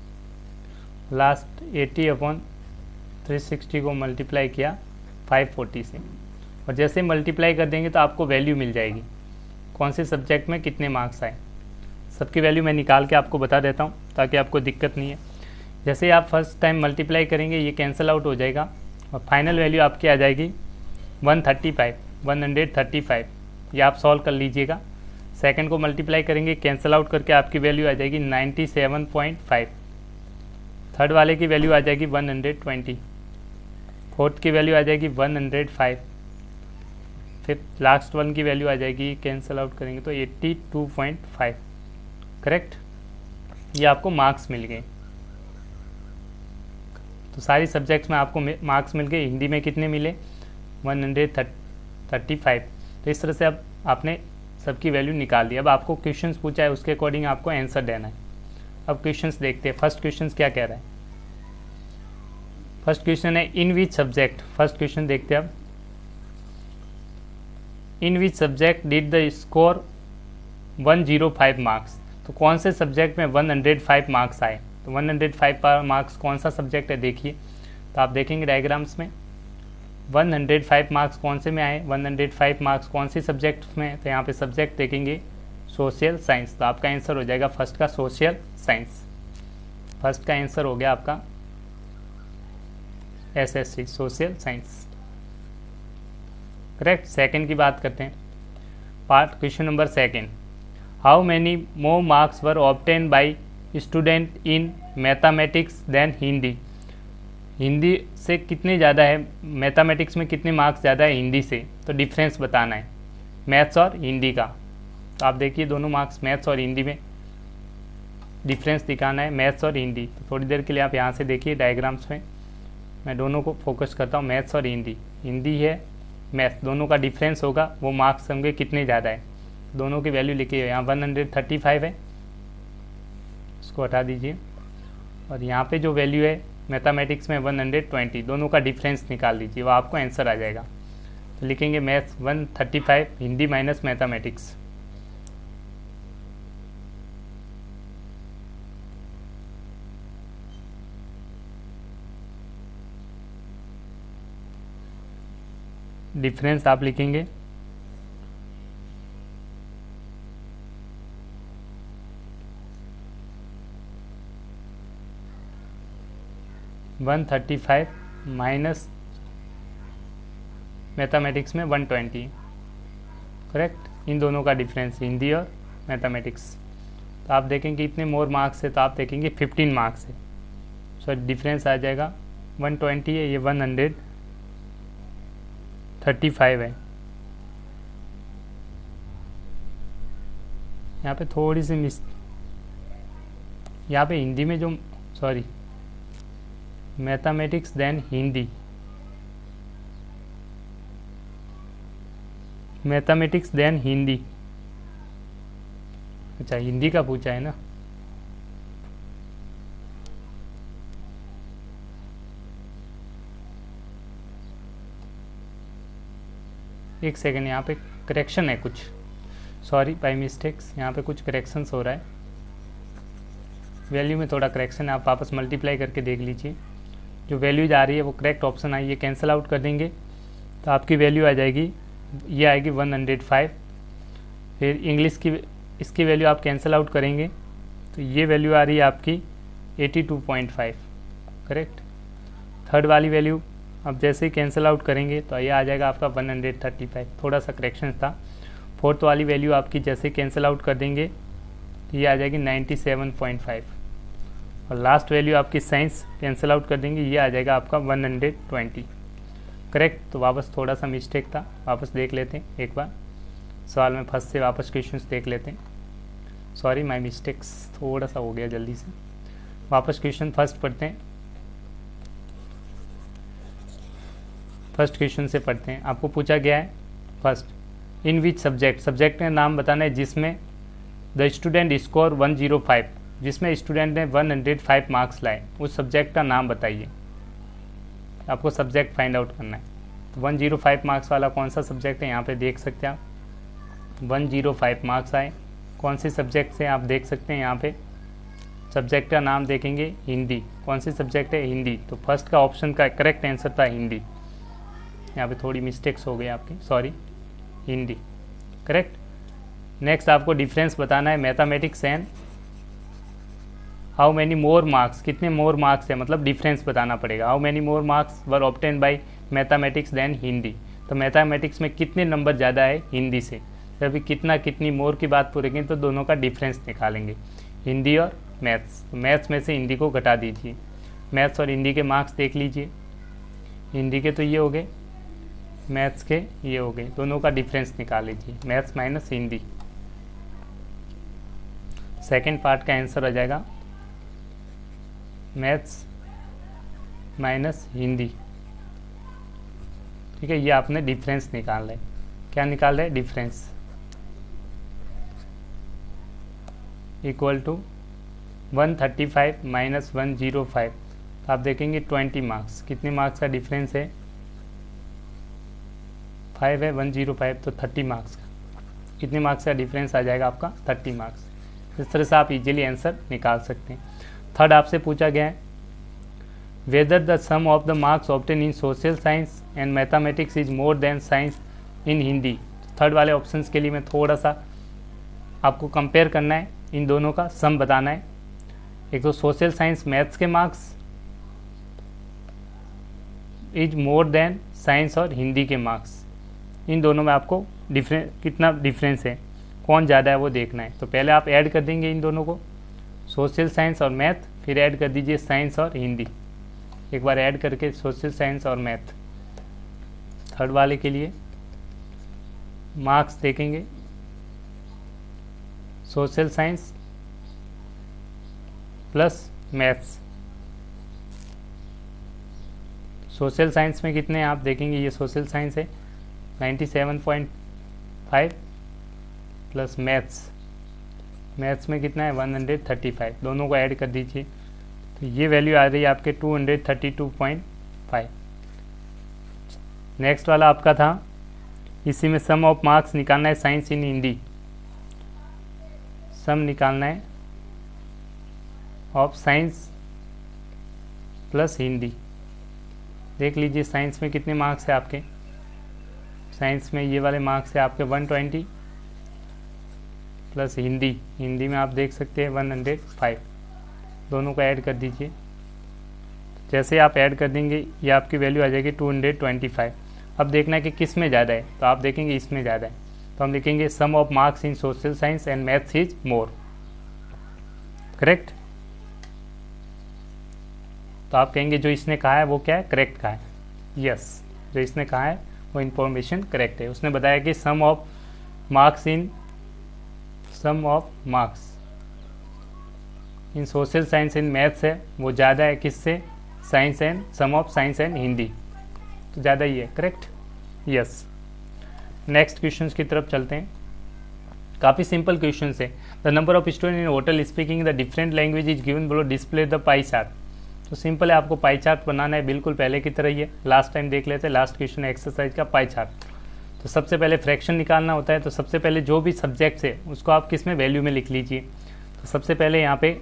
लास्ट 80/360 को मल्टीप्लाई किया 540 से। और जैसे मल्टीप्लाई कर देंगे तो आपको वैल्यू मिल जाएगी, कौन से सब्जेक्ट में कितने मार्क्स आए। सबकी वैल्यू मैं निकाल के आपको बता देता हूँ ताकि आपको दिक्कत नहीं है। जैसे आप फर्स्ट टाइम मल्टीप्लाई करेंगे ये कैंसिल आउट हो जाएगा और फाइनल वैल्यू आपकी आ जाएगी 135। ये आप सॉल्व कर लीजिएगा। सेकंड को मल्टीप्लाई करेंगे, कैंसिल आउट करके आपकी वैल्यू आ जाएगी 97.5। थर्ड वाले की वैल्यू आ जाएगी 120। फोर्थ की वैल्यू आ जाएगी 105। फिर लास्ट वन की वैल्यू आ जाएगी, कैंसिल आउट करेंगे तो 82.5। करेक्ट, ये आपको मार्क्स मिल गए। तो सारी सब्जेक्ट्स में आपको मार्क्स मिल गए। हिंदी में कितने मिले? 135। तो इस तरह से अब आपने सबकी वैल्यू निकाल दी। अब आपको क्वेश्चंस पूछा है, उसके अकॉर्डिंग आपको आंसर देना है। अब क्वेश्चंस देखते हैं। फर्स्ट क्वेश्चन क्या कह रहा है? फर्स्ट क्वेश्चन है in which subject. First question देखते हैं अब। In which subject did the score 105 marks. तो कौन से सब्जेक्ट में 105 मार्क्स आए? तो 105 मार्क्स कौन सा सब्जेक्ट है देखिए। तो आप देखेंगे डायग्राम्स में 105 मार्क्स कौन से में आए, 105 मार्क्स कौन सी सब्जेक्ट में? तो यहाँ पे सब्जेक्ट देखेंगे सोशल साइंस। तो आपका आंसर हो जाएगा फर्स्ट का सोशल साइंस। फर्स्ट का आंसर हो गया आपका SSC social science. Correct. Second की बात करते हैं। Part question number second, how many more marks were obtain by student in mathematics than Hindi. Hindi से कितने ज़्यादा है, मैथमेटिक्स में कितने मार्क्स ज़्यादा है हिंदी से? तो डिफरेंस बताना है मैथ्स और हिंदी का। तो आप देखिए दोनों मार्क्स मैथ्स और हिंदी में डिफरेंस दिखाना है, मैथ्स और हिंदी। तो थोड़ी देर के लिए आप यहाँ से देखिए डायग्राम्स में, मैं दोनों को फोकस करता हूँ, मैथ्स और हिंदी। हिंदी है मैथ्स, दोनों का डिफरेंस होगा, वो मार्क्स होंगे कितने ज़्यादा है। दोनों की वैल्यू लिखिए। यहाँ 135 है, इसको हटा दीजिए। और यहाँ पे जो वैल्यू है मैथमेटिक्स में 120, दोनों का डिफरेंस निकाल लीजिए, वो आपको आंसर आ जाएगा। तो लिखेंगे maths 135, Hindi minus mathematics. Difference आप लिखेंगे 135 माइनस मैथमेटिक्स में 120। करेक्ट, इन दोनों का डिफरेंस हिंदी और मैथमेटिक्स। तो आप देखेंगे इतने मोर मार्क्स है, तो आप देखेंगे 15 मार्क्स है। सो डिफरेंस आ जाएगा 120 है, ये 135 है। यहाँ पे थोड़ी सी यहाँ पे हिंदी में जो sorry mathematics than Hindi, mathematics than Hindi. अच्छा, हिंदी का पूछा है ना। एक सेकेंड, यहाँ पे करेक्शन है कुछ, सॉरी बाय मिस्टेक्स, यहाँ पे कुछ करेक्शंस हो रहा है। वैल्यू में थोड़ा करेक्शन है, आप वापस मल्टीप्लाई करके देख लीजिए। जो वैल्यूज आ रही है वो करेक्ट ऑप्शन आई है, कैंसिल आउट कर देंगे तो आपकी वैल्यू आ जाएगी, ये आएगी 105। फिर इंग्लिश की इसकी वैल्यू आप कैंसिल आउट करेंगे तो ये वैल्यू आ रही है आपकी 82.5। करेक्ट। थर्ड वाली वैल्यू अब जैसे ही कैंसिल आउट करेंगे तो ये आ जाएगा आपका 135, थोड़ा सा करेक्शन था। फोर्थ वाली वैल्यू आपकी जैसे ही कैंसिल आउट कर देंगे तो ये आ जाएगी 97.5। और लास्ट वैल्यू आपकी साइंस कैंसिल आउट कर देंगे, ये आ जाएगा आपका 120। करेक्ट। तो वापस थोड़ा सा मिस्टेक था, वापस देख लेते हैं एक बार सवाल में फर्स्ट से वापस क्वेश्चंस देख लेते हैं। सॉरी माय मिस्टेक्स, थोड़ा सा हो गया जल्दी से। वापस क्वेश्चन फर्स्ट पढ़ते हैं, फर्स्ट क्वेश्चन से पढ़ते हैं। आपको पूछा गया है first, in which subject, subject का नाम बताना है जिसमें द स्टूडेंट स्कोर 105, जिसमें स्टूडेंट ने 105 मार्क्स लाए, उस सब्जेक्ट का नाम बताइए। आपको सब्जेक्ट फाइंड आउट करना है। तो 105 मार्क्स वाला कौन सा सब्जेक्ट है, यहाँ पे देख सकते हैं आप 105 मार्क्स आए, कौन से सब्जेक्ट से आप देख सकते हैं। यहाँ पे सब्जेक्ट का नाम देखेंगे हिंदी, कौन सी सब्जेक्ट है, हिंदी। तो फर्स्ट का ऑप्शन का करेक्ट आंसर था हिंदी। यहाँ पे थोड़ी मिस्टेक्स हो गई आपकी, सॉरी, हिंदी। करेक्ट। नेक्स्ट आपको डिफरेंस बताना है mathematics and how many more marks, कितने मोर मार्क्स है, मतलब डिफरेंस बताना पड़ेगा। How many more marks were obtain by mathematics than Hindi. तो मैथमेटिक्स में कितने नंबर ज़्यादा है हिंदी से। जब कितना कितनी मोर की बात पूरेंगे तो दोनों का डिफरेंस निकालेंगे, हिंदी और मैथ्स। तो मैथ्स में से हिंदी को घटा दीजिए। मैथ्स और हिंदी के मार्क्स देख लीजिए। हिंदी के तो ये हो गए, मैथ्स के ये हो गए, दोनों का डिफरेंस निकाल लीजिए, maths minus Hindi. Second part का आंसर आ जाएगा मैथ्स माइनस हिंदी। ठीक है, ये आपने डिफरेंस निकाल रहे, क्या निकाल रहे, डिफरेंस इक्वल टू 135 माइनस 105। तो आप देखेंगे 20 मार्क्स, कितने मार्क्स का डिफरेंस है, 5 है, 105 तो 30 मार्क्स का, कितने मार्क्स का डिफरेंस आ जाएगा आपका, 30 मार्क्स। इस तरह से आप इजीली आंसर निकाल सकते हैं। थर्ड आपसे पूछा गया है whether the sum of the marks obtain in social science and mathematics is more than science in Hindi. Third वाले ऑप्शंस के लिए मैं थोड़ा सा आपको कंपेयर करना है, इन दोनों का सम बताना है। एक तो सोशल साइंस मैथ्स के marks is more than science और हिंदी के मार्क्स, इन दोनों में आपको कितना डिफरेंस है, कौन ज़्यादा है वो देखना है। तो पहले आप ऐड कर देंगे इन दोनों को, सोशल साइंस और मैथ, फिर ऐड कर दीजिए साइंस और हिंदी। एक बार ऐड करके सोशल साइंस और मैथ, थर्ड वाले के लिए मार्क्स देखेंगे, social science plus maths. Social science में कितने हैं आप देखेंगे, ये सोशल साइंस है 97.5 प्लस मैथ्स में कितना है 135, दोनों को ऐड कर दीजिए तो ये वैल्यू आ रही है आपके 232.5। नेक्स्ट वाला आपका था, इसी में सम ऑफ मार्क्स निकालना है साइंस इन हिंदी, सम निकालना है ऑफ साइंस प्लस हिंदी। देख लीजिए साइंस में कितने मार्क्स है आपके, साइंस में ये वाले मार्क्स है आपके 120 प्लस हिंदी में आप देख सकते हैं 105, दोनों को ऐड कर दीजिए। जैसे आप ऐड कर देंगे ये आपकी वैल्यू आ जाएगी 225। अब देखना है कि किस में ज़्यादा है, तो आप देखेंगे इसमें ज़्यादा है, तो हम लिखेंगे sum of marks in social science and maths is more, correct. तो आप कहेंगे जो इसने कहा है वो क्या है, करेक्ट कहा है, यस, जो इसने कहा है वो इन्फॉर्मेशन करेक्ट है। उसने बताया कि sum of marks in social science in maths है वो ज़्यादा है किससे, science and sum of science and Hindi, तो ज़्यादा ही है, करेक्ट, यस। नेक्स्ट क्वेश्चन की तरफ चलते हैं, काफ़ी सिंपल क्वेश्चन है। The number of student in hotel speaking the different language is given below, display the pie chart. तो सिंपल है, आपको पाई चार्ट बनाना है, बिल्कुल पहले की तरह ही है, लास्ट टाइम देख लेते हैं, लास्ट क्वेश्चन एक्सरसाइज का पाई चार्ट। तो सबसे पहले फ्रैक्शन निकालना होता है, तो सबसे पहले जो भी सब्जेक्ट्स है उसको आप किस में, वैल्यू में लिख लीजिए। तो सबसे पहले यहाँ पे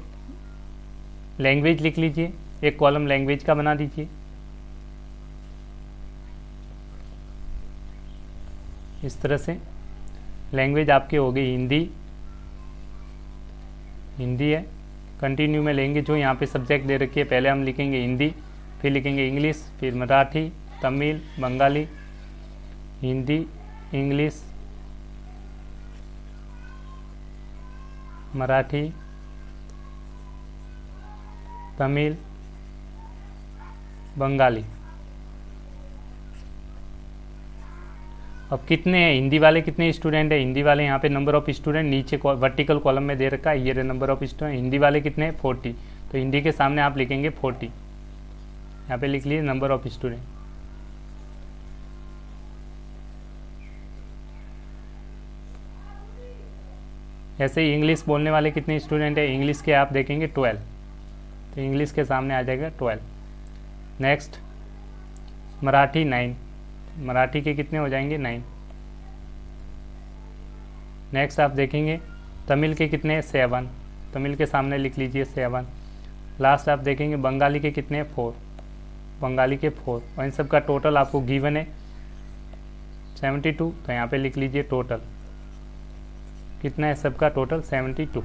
लैंग्वेज लिख लीजिए, एक कॉलम लैंग्वेज का बना दीजिए, इस तरह से। लैंग्वेज आपकी हो गई हिंदी है, कंटिन्यू में लेंगे जो यहाँ पे सब्जेक्ट दे रखी है, पहले हम लिखेंगे हिंदी, फिर लिखेंगे इंग्लिश, फिर मराठी, तमिल, बंगाली, हिंदी, इंग्लिश, मराठी, तमिल, बंगाली। अब कितने हैं हिंदी वाले, कितने स्टूडेंट है, हिंदी वाले यहाँ पे नंबर ऑफ स्टूडेंट नीचे वर्टिकल कॉलम में दे रखा है, ये रहे नंबर ऑफ स्टूडेंट। हिंदी वाले कितने हैं 40, तो हिंदी के सामने आप लिखेंगे 40, यहाँ पे लिख लीजिए नंबर ऑफ स्टूडेंट। ऐसे ही इंग्लिश बोलने वाले कितने स्टूडेंट है, इंग्लिश के आप देखेंगे 12, तो इंग्लिश के सामने आ जाएगा 12। नेक्स्ट मराठी 9, मराठी के कितने हो जाएंगे 9। नेक्स्ट आप देखेंगे तमिल के कितने 7, तमिल के सामने लिख लीजिए 7। लास्ट आप देखेंगे बंगाली के कितने 4, बंगाली के 4, और इन सब का टोटल आपको गिवन है 72, तो यहाँ पे लिख लीजिए टोटल कितना है, सबका टोटल 72।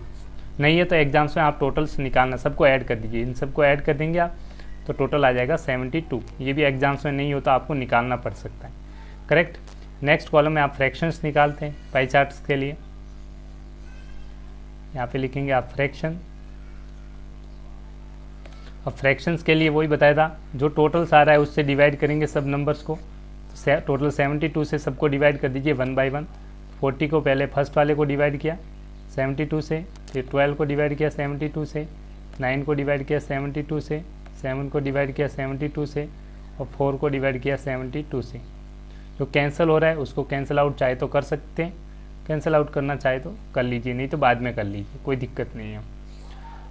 नहीं है तो एग्जाम्स में आप टोटल्स निकालना, सबको ऐड कर दीजिए, इन सबको ऐड कर देंगे आप तो टोटल आ जाएगा 72। ये भी एग्जाम्स में नहीं होता, आपको निकालना पड़ सकता है, करेक्ट। नेक्स्ट कॉलम में आप फ्रैक्शंस निकालते हैं पाई चार्ट्स के लिए, यहाँ पे लिखेंगे आप फ्रैक्शन। अब फ्रैक्शंस के लिए वही बताया था, जो टोटल्स आ रहा है उससे डिवाइड करेंगे सब नंबर्स को, तो टोटल 72 से सबको डिवाइड कर दीजिए 1 बाई 1। 40 को पहले फर्स्ट वाले को डिवाइड किया 72 से, फिर 12 को डिवाइड किया 72 से, 9 को डिवाइड किया 72 से, 7 को डिवाइड किया 72 से और 4 को डिवाइड किया 72 से। जो कैंसिल हो रहा है उसको कैंसिल आउट चाहे तो कर सकते हैं, कैंसिल आउट करना चाहे तो कर लीजिए, नहीं तो बाद में कर लीजिए, कोई दिक्कत नहीं है।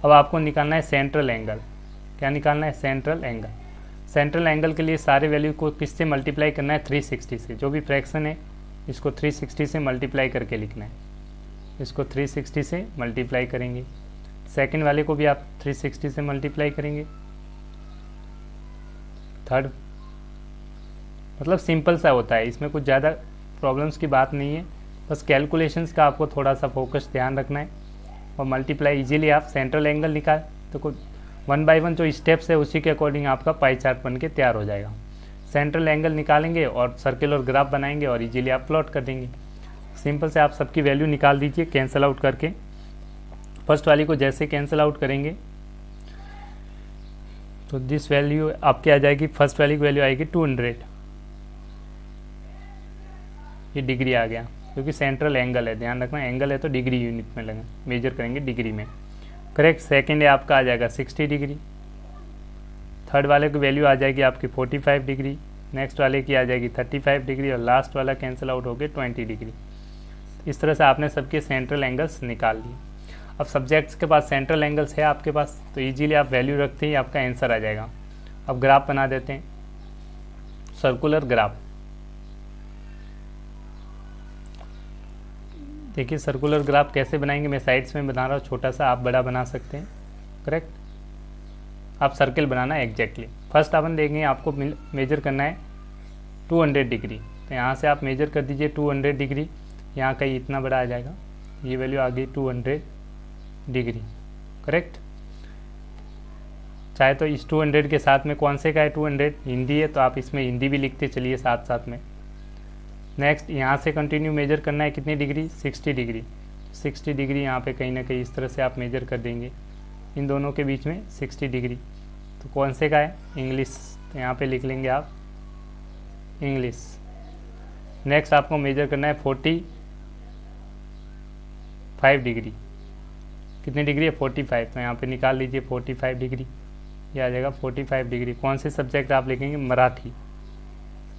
अब आपको निकालना है सेंट्रल एंगल। क्या निकालना है? Central angle. सेंट्रल एंगल के लिए सारे वैल्यू को किससे मल्टीप्लाई करना है? 360 से। जो भी फ्रैक्शन है इसको 360 से मल्टीप्लाई करके लिखना है, इसको 360 से मल्टीप्लाई करेंगे। सेकंड वाले को भी आप 360 से मल्टीप्लाई करेंगे। थर्ड, मतलब सिंपल सा होता है, इसमें कुछ ज़्यादा प्रॉब्लम्स की बात नहीं है, बस कैलकुलेशंस का आपको थोड़ा सा फोकस ध्यान रखना है और मल्टीप्लाई इजीली आप सेंट्रल एंगल निकाल तो कुछ 1 बाई 1 जो स्टेप्स है उसी के अकॉर्डिंग आपका पाई चार्ट बन के तैयार हो जाएगा। सेंट्रल एंगल निकालेंगे और सर्कुलर ग्राफ बनाएंगे और इजीली आप प्लॉट कर देंगे। सिंपल से आप सबकी वैल्यू निकाल दीजिए कैंसिल आउट करके। फर्स्ट वाली को जैसे कैंसिल आउट करेंगे तो दिस वैल्यू आपके आ जाएगी, फर्स्ट वाली की वैल्यू आएगी 200, ये डिग्री आ गया क्योंकि सेंट्रल एंगल है, ध्यान रखना एंगल है तो डिग्री यूनिट में लगा मेजर करेंगे डिग्री में, करेक्ट। सेकंड है आपका आ जाएगा 60 डिग्री, थर्ड वाले की वैल्यू आ जाएगी आपकी 45 डिग्री, नेक्स्ट वाले की आ जाएगी 35 डिग्री और लास्ट वाला कैंसिल आउट हो गया 20 डिग्री। इस तरह से आपने सबके सेंट्रल एंगल्स निकाल लिए। अब सब्जेक्ट्स के पास सेंट्रल एंगल्स है आपके पास तो इजीली आप वैल्यू रखते ही आपका आंसर आ जाएगा। अब ग्राफ बना देते हैं, सर्कुलर ग्राफ। देखिए सर्कुलर ग्राफ कैसे बनाएंगे, मैं साइड्स में बना रहा हूँ, छोटा सा आप बड़ा बना सकते हैं, करेक्ट। आप सर्किल बनाना है एग्जैक्टली। फर्स्ट अपन देखेंगे आपको मेजर करना है 200 डिग्री, तो यहाँ से आप मेजर कर दीजिए 200 डिग्री, यहाँ कहीं इतना बड़ा आ जाएगा, ये वैल्यू आ गई 200 डिग्री, करेक्ट। चाहे तो इस 200 के साथ में कौन से का है 200 हिंदी है तो आप इसमें हिंदी भी लिखते चलिए साथ साथ में। नेक्स्ट यहाँ से कंटिन्यू मेजर करना है कितनी डिग्री? 60 डिग्री। 60 डिग्री यहाँ पे कहीं ना कहीं इस तरह से आप मेजर कर देंगे, इन दोनों के बीच में 60 डिग्री, तो कौन से का है? इंग्लिश, तो यहाँ पे लिख लेंगे आप इंग्लिश। नेक्स्ट आपको मेजर करना है 45 डिग्री, कितनी डिग्री है? 45, तो यहाँ पे निकाल लीजिए 45 डिग्री, ये आ जाएगा 45 डिग्री। कौन से सब्जेक्ट आप लिखेंगे? मराठी,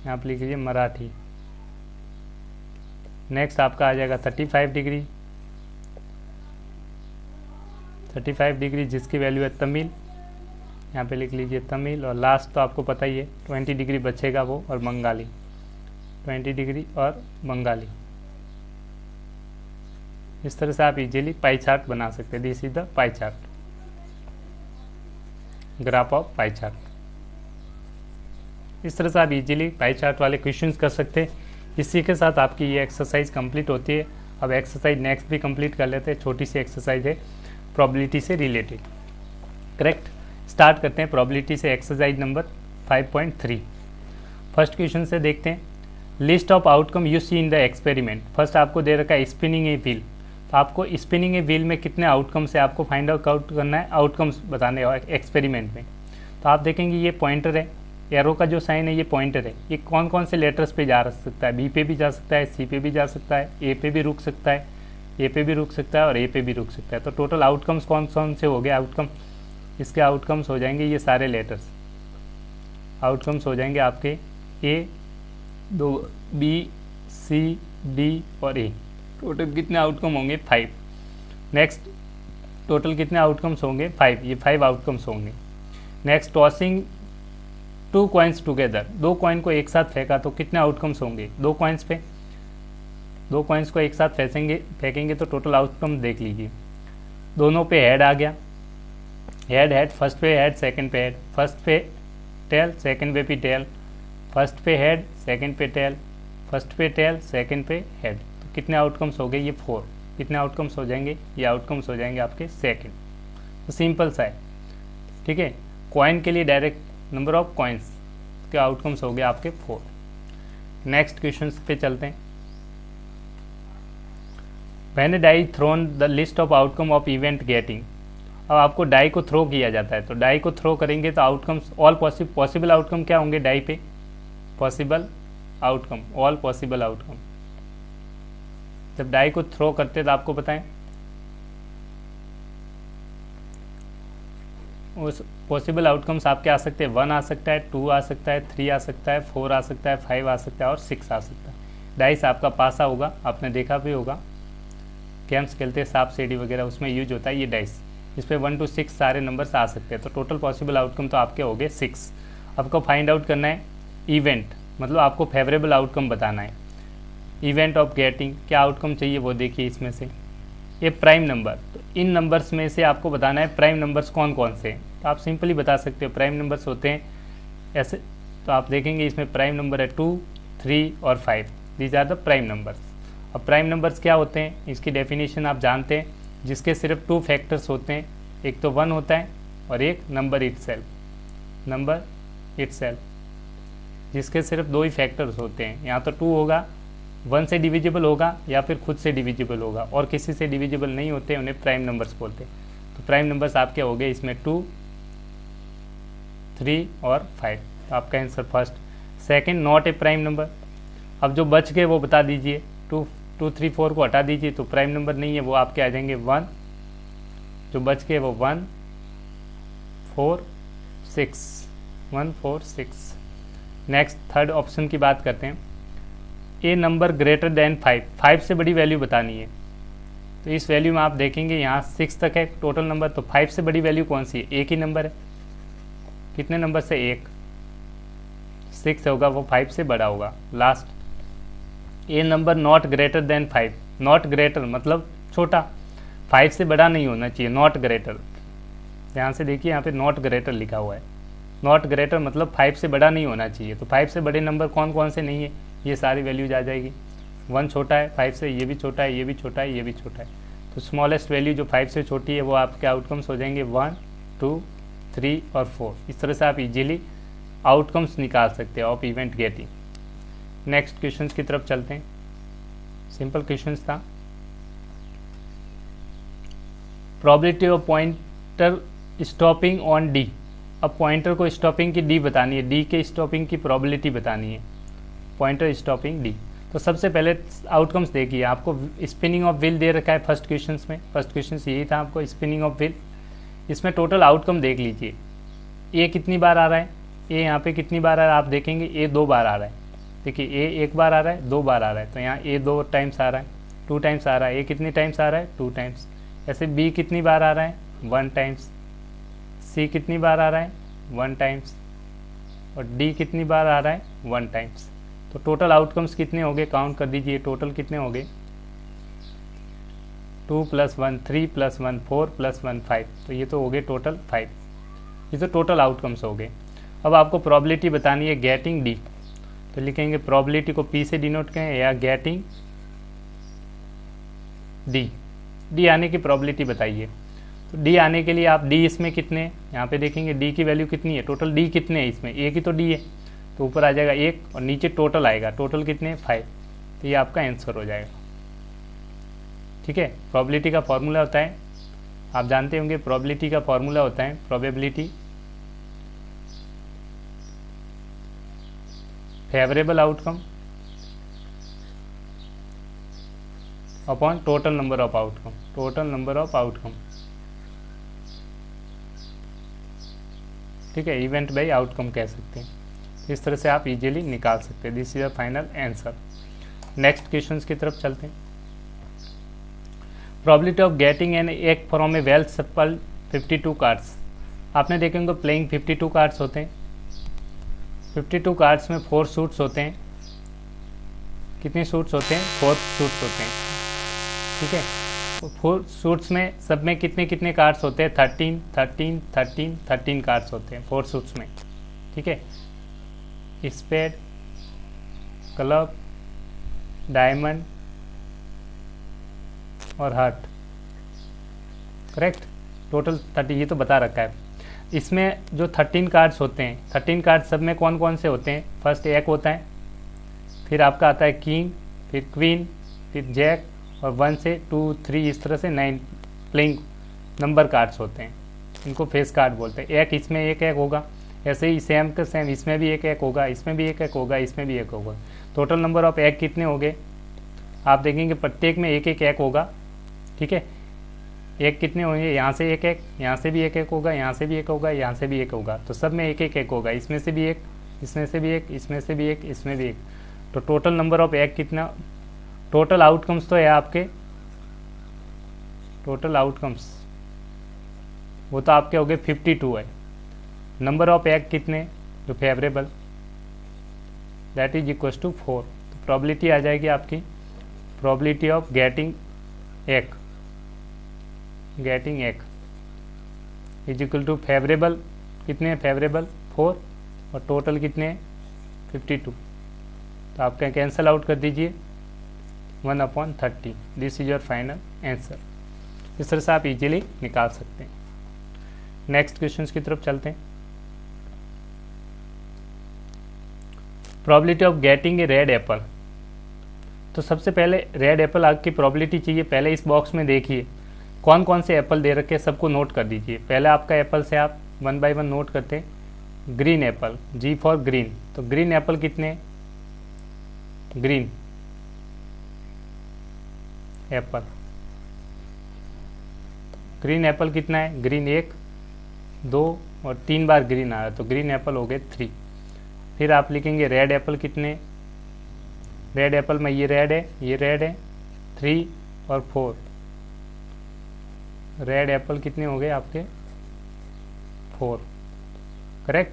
यहाँ पे लिख लीजिए मराठी। नेक्स्ट आपका आ जाएगा 35 डिग्री, 35 डिग्री जिसकी वैल्यू है तमिल, यहाँ पे लिख लीजिए तमिल। और लास्ट तो आपको पता ही है 20 डिग्री बचेगा वो, और बंगाली, 20 डिग्री और बंगाली। इस तरह से आप इजीली पाई चार्ट बना सकते हैं। This is the pie chart, graph of pie chart. इस तरह से आप इजीली पाई चार्ट वाले क्वेश्चंस कर सकते हैं। इसी के साथ आपकी ये एक्सरसाइज कंप्लीट होती है। अब एक्सरसाइज नेक्स्ट भी कंप्लीट कर लेते हैं, छोटी सी एक्सरसाइज है प्रोबेबिलिटी से रिलेटेड, करेक्ट। स्टार्ट करते हैं प्रोबेबिलिटी से, एक्सरसाइज नंबर 5.3। फर्स्ट क्वेश्चन से देखते हैं, list of outcome you see in the experiment. First आपको दे रखा है स्पिनिंग ए व्हील, तो आपको स्पिनिंग ए व्हील में कितने आउटकम से आपको फाइंड आउट करना है, आउटकम्स बताने एक्सपेरिमेंट में। तो आप देखेंगे ये पॉइंटर है, एरो का जो साइन है ये पॉइंटर है, ये कौन कौन से लेटर्स पे जा सकता है? बी पे भी जा सकता है, सी पे भी जा सकता है, ए पे भी रुक सकता है, ए पे भी रुक सकता है और ए पे भी रुक सकता है। तो टोटल आउटकम्स कौन कौन से हो गए? आउटकम, इसके आउटकम्स हो जाएंगे ये सारे लेटर्स, आउटकम्स हो जाएंगे आपके ए, दो बी, सी, डी और ए। टोटल कितने आउटकम होंगे? 5। नेक्स्ट टोटल कितने आउटकम्स होंगे? 5, ये 5 आउटकम्स होंगे। Next tossing 2 coins together, 2 coin को एक साथ फेंका तो कितने आउटकम्स होंगे? 2 कॉइन्स पे, 2 कॉइन्स को एक साथ फेंकेंगे तो टोटल आउटकम देख लीजिए। दोनों पे हेड आ गया, हेड हेड, फर्स्ट पे हेड सेकंड पे हेड, फर्स्ट पे टेल सेकंड पे भी टेल, फर्स्ट पे हेड सेकंड पे टेल, फर्स्ट पे टेल सेकंड पे हेड। तो कितने आउटकम्स हो गए? ये 4। कितने आउटकम्स हो जाएंगे? ये आउटकम्स हो जाएंगे आपके सेकंड। तो सिंपल सा है, ठीक है। कॉइन के लिए डायरेक्ट नंबर ऑफ कॉइन्स के आउटकम्स हो गए आपके 4। नेक्स्ट क्वेश्चन पे चलते हैं। When die thrown the list of outcome of event getting. अब आपको डाई को थ्रो किया जाता है, तो डाई को थ्रो करेंगे तो आउटकम्स ऑल पॉसिबल आउटकम क्या होंगे डाई पे? Possible outcome, all possible outcome. जब डाई को थ्रो करते तो आपको बताएं उस पॉसिबल आउटकम्स आपके आ सकते हैं 1 आ सकता है, 2 आ सकता है, 3 आ सकता है, 4 आ सकता है, 5 आ सकता है और 6 आ सकता है। डाइस आपका पासा होगा, आपने देखा भी होगा, गेम्स खेलते हैं सांप सीढ़ी वगैरह, उसमें यूज होता है ये डाइस। इस पर 1 to 6 सारे नंबर्स आ सकते हैं। तो टोटल पॉसिबल आउटकम तो आपके हो गए 6। आपको फाइंड आउट करना है इवेंट, मतलब आपको फेवरेबल आउटकम बताना है। इवेंट ऑफ गेटिंग, क्या आउटकम चाहिए वो देखिए इसमें से। ये प्राइम नंबर, तो इन नंबर्स में से आपको बताना है प्राइम नंबर्स कौन कौन से हैं। तो आप सिंपली बता सकते हो प्राइम नंबर्स होते हैं ऐसे, तो आप देखेंगे इसमें प्राइम नंबर है 2, 3 और 5, these are the prime numbers. अब प्राइम नंबर्स क्या होते हैं, इसकी डेफिनेशन आप जानते हैं, जिसके सिर्फ 2 फैक्टर्स होते हैं, एक तो 1 होता है और एक नंबर इटसेल्फ, नंबर इटसेल्फ, जिसके सिर्फ 2 ही फैक्टर्स होते हैं। यहाँ तो 2 होगा, 1 से डिविजिबल होगा या फिर खुद से डिविजिबल होगा, और किसी से डिविजिबल नहीं होते, उन्हें प्राइम नंबर्स बोलते हैं। तो प्राइम नंबर्स आपके हो गए इसमें 2, 3 और 5, तो आपका answer first. Second, not a prime number. अब जो बच गए वो बता दीजिए, 2, 3, 4 को हटा दीजिए, तो प्राइम नंबर नहीं है, वो आपके आ जाएंगे 1, जो बच गए वो 1, 4, 6, 1, 4, 6। नेक्स्ट थर्ड ऑप्शन की बात करते हैं, ए नंबर ग्रेटर देन 5, 5 से बड़ी वैल्यू बतानी है। तो इस वैल्यू में आप देखेंगे यहाँ 6 तक है टोटल नंबर, तो 5 से बड़ी वैल्यू कौन सी है, एक ही नंबर है। कितने नंबर से, एक, 6 होगा, वो 5 से बड़ा होगा। Last, A number not greater than 5, not greater मतलब छोटा, 5 से बड़ा नहीं होना चाहिए, नॉट ग्रेटर। ध्यान से देखिए यहाँ पे नॉट ग्रेटर लिखा हुआ है, नॉट ग्रेटर मतलब 5 से बड़ा नहीं होना चाहिए। तो 5 से बड़े नंबर कौन कौन से नहीं है, ये सारी वैल्यूज आ जाएगी। 1 छोटा है 5 से, ये भी छोटा है, ये भी छोटा है, ये भी छोटा है। तो स्मॉलेस्ट वैल्यू जो 5 से छोटी है वो आपके आउटकम्स हो जाएंगे 1, 2, 3 और 4। इस तरह से आप इजीली आउटकम्स निकाल सकते हैं of event getting. Next questions की तरफ चलते हैं। सिंपल क्वेश्चंस था, probability of pointer stopping on D. अब पॉइंटर को स्टॉपिंग की डी बतानी है, डी के स्टॉपिंग की प्रोबेबिलिटी बतानी है, पॉइंटर स्टॉपिंग डी। तो सबसे पहले आउटकम्स देखिए, आपको स्पिनिंग ऑफ व्हील दे रखा है फर्स्ट क्वेश्चंस में, फर्स्ट क्वेश्चन यही था आपको, स्पिनिंग ऑफ व्हील। इसमें टोटल आउटकम देख लीजिए, ए कितनी बार आ रहा है, ए यहाँ पे कितनी बार आ रहा है, आप देखेंगे ए 2 बार आ रहा है। देखिए ए 1 बार आ रहा है, 2 बार आ रहा है, तो यहाँ ए 2 टाइम्स आ रहा है, 2 टाइम्स आ रहा है। ए कितनी टाइम्स आ रहा है, 2 टाइम्स। ऐसे बी कितनी बार आ रहा है, 1 टाइम्स। सी कितनी बार आ रहा है, 1 टाइम्स। और डी कितनी बार आ रहा है, 1 टाइम्स। तो टोटल आउटकम्स कितने हो गए, काउंट कर दीजिए, टोटल कितने हो गए, 2 + 1 3 + 1 4 + 1 5। तो ये तो हो गए टोटल 5। ये तो टोटल आउटकम्स हो गए। अब आपको प्रोबेबिलिटी बतानी है गेटिंग डी, तो लिखेंगे प्रोबेबिलिटी को पी से डिनोट करें, या गेटिंग डी, डी आने की प्रोबेबिलिटी बताइए। तो डी आने के लिए आप डी इसमें कितने, यहाँ पे देखेंगे डी की वैल्यू कितनी है, टोटल डी कितने हैं इसमें, एक ही तो डी है, तो ऊपर आ जाएगा 1 और नीचे टोटल आएगा, टोटल कितने 5। तो ये आपका आंसर हो जाएगा। ठीक है, प्रोबेबिलिटी का फॉर्मूला होता है, आप जानते होंगे प्रोबेबिलिटी का फॉर्मूला होता है probability favourable outcome upon total number of outcome, total number of outcome. ठीक है, इवेंट बाई आउटकम कह सकते हैं। इस तरह से आप इजीली निकाल सकते हैं। This is a final answer. Next questions की तरफ चलते हैं। प्रोबेबिलिटी ऑफ गेटिंग एन एक फ्रॉम ए वेल सफल 52 कार्ड्स। आपने देखेंगे प्लेइंग 52 कार्ड्स होते हैं, 52 कार्ड्स में 4 सूट्स होते हैं। कितने सूट्स होते हैं, 4 सूट्स होते हैं। ठीक है, 4 सूट्स में सब में कितने कितने कार्ड्स होते हैं, 13 13 13 13 कार्ड्स होते हैं 4 सूट्स में। ठीक है, स्पेड, क्लब, डायमंड और हार्ट, करेक्ट। टोटल 30, ये तो बता रखा है। इसमें जो 13 कार्ड्स होते हैं, 13 कार्ड्स सब में कौन कौन से होते हैं, फर्स्ट एक होता है, फिर आपका आता है किंग, फिर क्वीन, फिर जैक, और 1 से 2 3 इस तरह से 9 प्लेइंग नंबर कार्ड्स होते हैं। इनको फेस कार्ड बोलते हैं। एक इसमें एक होगा, ऐसे ही सेम का सेम इसमें भी एक एक होगा, इसमें भी एक एक होगा, इसमें भी एक होगा। टोटल नंबर ऑफ एग कितने हो गए? आप देखेंगे प्रत्येक में एक एक एग होगा, ठीक है। एक कितने होंगे? यहाँ से एक एक, यहाँ से भी एक एक होगा, यहाँ से भी एक होगा, यहाँ से भी एक होगा, तो सब में एक एक एक होगा। इसमें से भी एक, इसमें से भी एक, इसमें से भी एक, इसमें भी एक। तो टोटल नंबर ऑफ एग कितना? टोटल आउटकम्स तो है आपके, टोटल आउटकम्स वो तो आपके हो गए 52 है। नंबर ऑफ एग कितने जो favourable, that is equal to 4। तो प्रोबेबिलिटी आ जाएगी आपकी, probability of getting egg is equal to favourable कितने हैं? फेवरेबल 4 और टोटल कितने हैं? 52। तो आप क्या कैंसिल आउट कर दीजिए 1/30। This is your final answer. इस तरह से आप इजीली निकाल सकते हैं। नेक्स्ट क्वेश्चंस की तरफ चलते हैं। Probability of getting A red apple. तो सबसे पहले रेड एप्पल आपकी प्रोबेबिलिटी चाहिए। पहले इस बॉक्स में देखिए कौन कौन से एप्पल दे रखे, सबको नोट कर दीजिए। पहले आपका एप्पल से आप 1 बाय 1 नोट करते हैं। Green apple, G for green, तो ग्रीन एप्पल कितने? ग्रीन एप्पल, ग्रीन एप्पल कितना है? ग्रीन 1, 2 और 3 बार ग्रीन आ रहा है, तो ग्रीन एप्पल हो गए 3। फिर आप लिखेंगे रेड एप्पल कितने? रेड एप्पल में ये रेड है, ये रेड है, 3 और 4। रेड एप्पल कितने हो गए आपके? 4, करेक्ट।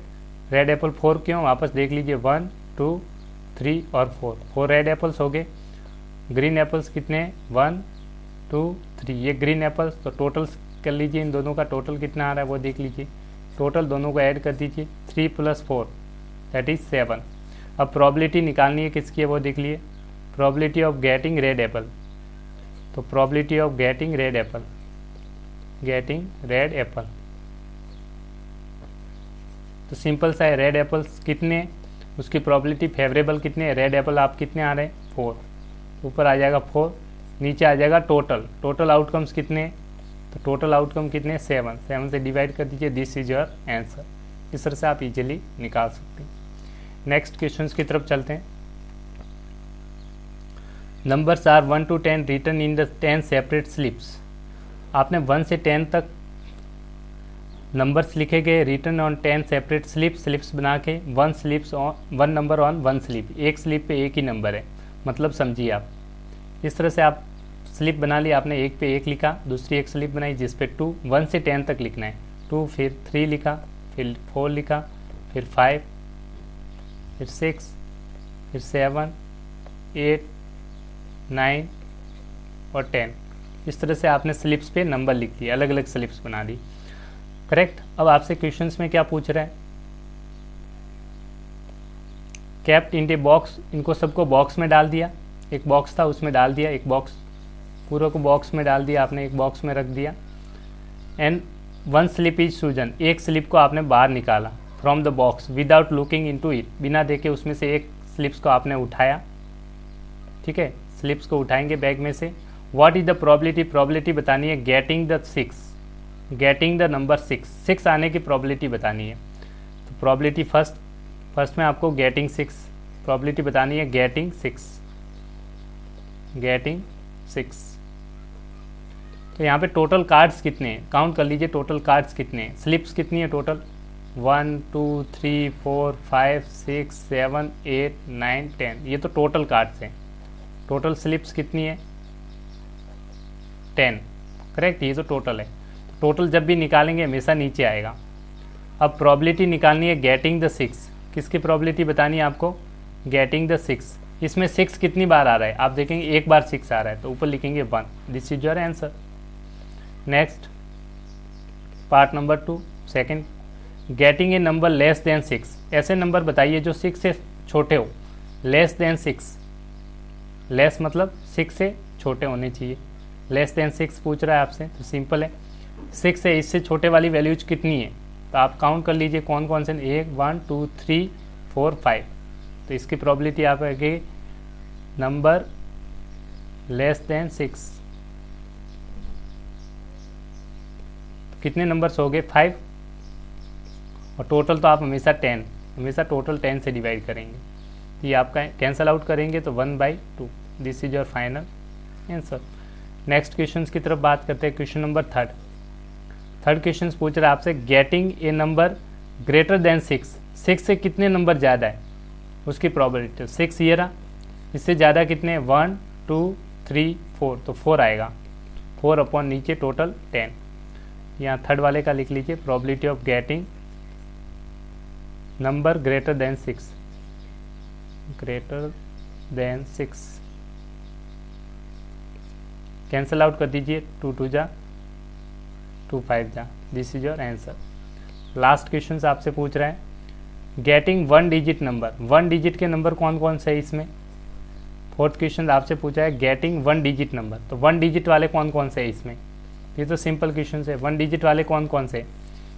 रेड एप्पल 4 क्यों? वापस देख लीजिए, 1, 2, 3 और 4 रेड एप्पल्स हो गए। ग्रीन एप्पल्स कितने? 1, 2, 3, ये ग्रीन एप्पल्स। तो टोटल कर लीजिए, इन दोनों का टोटल कितना आ रहा है वो देख लीजिए। टोटल दोनों को ऐड कर दीजिए, 3 + 4 दैट इज 7। अब प्रोबेबिलिटी निकालनी है किसकी है वो देख लिए, probability of getting red apple. तो probability of getting red apple, तो सिंपल सा है। रेड एप्पल्स कितने, उसकी प्रोबेबिलिटी फेवरेबल कितने है? रेड एप्पल आप कितने आ रहे हैं? 4। ऊपर आ जाएगा 4, नीचे आ जाएगा टोटल आउटकम्स कितने? तो टोटल आउटकम कितने? 7 से डिवाइड कर दीजिए, दिस इज योर आंसर। इस तरह से आप इजीली निकाल सकते हैं। नेक्स्ट क्वेश्चंस की तरफ चलते हैं। Numbers are 1 to 10 written in the 10 separate slips. आपने 1 से 10 तक नंबर्स लिखे गए, रिटन ऑन 10 सेपरेट स्लिप्स बना के, 1 नंबर ऑन 1 स्लिप, एक स्लिप पे एक ही नंबर है, मतलब समझिए आप। इस तरह से आप स्लिप बना ली आपने, एक पे एक लिखा, दूसरी एक स्लिप बनाई जिस पे 2, 1 से 10 तक लिखना है। 2, फिर 3 लिखा, फिर 4 लिखा, फिर 5, फिर 6, फिर 7, 8, 9 और 10। इस तरह से आपने स्लिप्स पे नंबर लिख दिए, अलग अलग स्लिप्स बना दी, करेक्ट। अब आपसे क्वेश्चंस में क्या पूछ रहा है? कैप्ट इन ए बॉक्स, इनको सबको बॉक्स में डाल दिया, एक बॉक्स था उसमें डाल दिया, एक बॉक्स पूरा को बॉक्स में डाल दिया आपने, एक बॉक्स में रख दिया। एंड 1 स्लिप इज चूजन, एक स्लिप को आपने बाहर निकाला from the box without looking into it, बिना देखे उसमें से एक स्लिप्स को आपने उठाया, ठीक है। स्लिप्स को उठाएंगे बैग में से। व्हाट इज द प्रोबेबिलिटी बतानी है गेटिंग द नंबर 6 आने की प्रोबेबिलिटी बतानी है। तो प्रोबेबिलिटी फर्स्ट में आपको गेटिंग 6 प्रोबेबिलिटी बतानी है, गेटिंग 6। तो यहाँ पे टोटल कार्ड्स कितने हैं काउंट कर लीजिए, टोटल कार्ड्स कितने हैं, स्लिप्स कितनी है टोटल? 1, 2, 3, 4, 5, 6, 7, 8, 9, 10, ये तो टोटल कार्ड्स हैं। टोटल स्लिप्स कितनी है? 10, करेक्ट, ये तो टोटल है। टोटल जब भी निकालेंगे हमेशा नीचे आएगा। अब प्रोबेबिलिटी निकालनी है गेटिंग द 6, किसकी प्रोबेबिलिटी बतानी है आपको? Getting the 6। इसमें 6 कितनी बार आ रहा है? आप देखेंगे एक बार 6 आ रहा है, तो ऊपर लिखेंगे 1, this is your answer. Next part number 2, second, getting a number less than 6। ऐसे नंबर बताइए जो 6 से छोटे हो, लेस देन 6, लेस मतलब 6 से छोटे होने चाहिए। लेस देन 6 पूछ रहा है आपसे, तो सिंपल है, 6 से इससे छोटे वाली वैल्यूज कितनी है? तो आप काउंट कर लीजिए कौन कौन से, 1, 2, 3, 4, 5। तो इसकी प्रोबेबिलिटी आप आएगी नंबर लेस देन 6। कितने नंबर्स हो गए? 5। और टोटल तो आप हमेशा टोटल 10 से डिवाइड करेंगे, तो ये आपका कैंसल आउट करेंगे तो 1/2। This is your final answer. Next question की तरफ बात करते हैं। क्वेश्चन नंबर थर्ड क्वेश्चन पूछ रहा है आपसे, getting a number greater than 6 से कितने नंबर ज़्यादा है उसकी प्रोबेबिलिटी। 6 ये रहा, इससे ज़्यादा कितने, 1 2 3 4, तो 4 आएगा। 4 अपॉन नीचे टोटल 10। यहाँ थर्ड वाले का लिख लीजिए, probability of getting number greater than 6, cancel out कर दीजिए, 2 2 जा 2 5 जा। This is your answer. Last question आपसे पूछ रहा है, गेटिंग 1 डिजिट नंबर। 1 डिजिट के नंबर कौन कौन से है इसमें। फोर्थ क्वेश्चन आपसे पूछा है गेटिंग 1 डिजिट नंबर, तो 1 डिजिट वाले कौन कौन से है इसमें। ये तो सिंपल क्वेश्चन है। 1 डिजिट वाले कौन कौन से,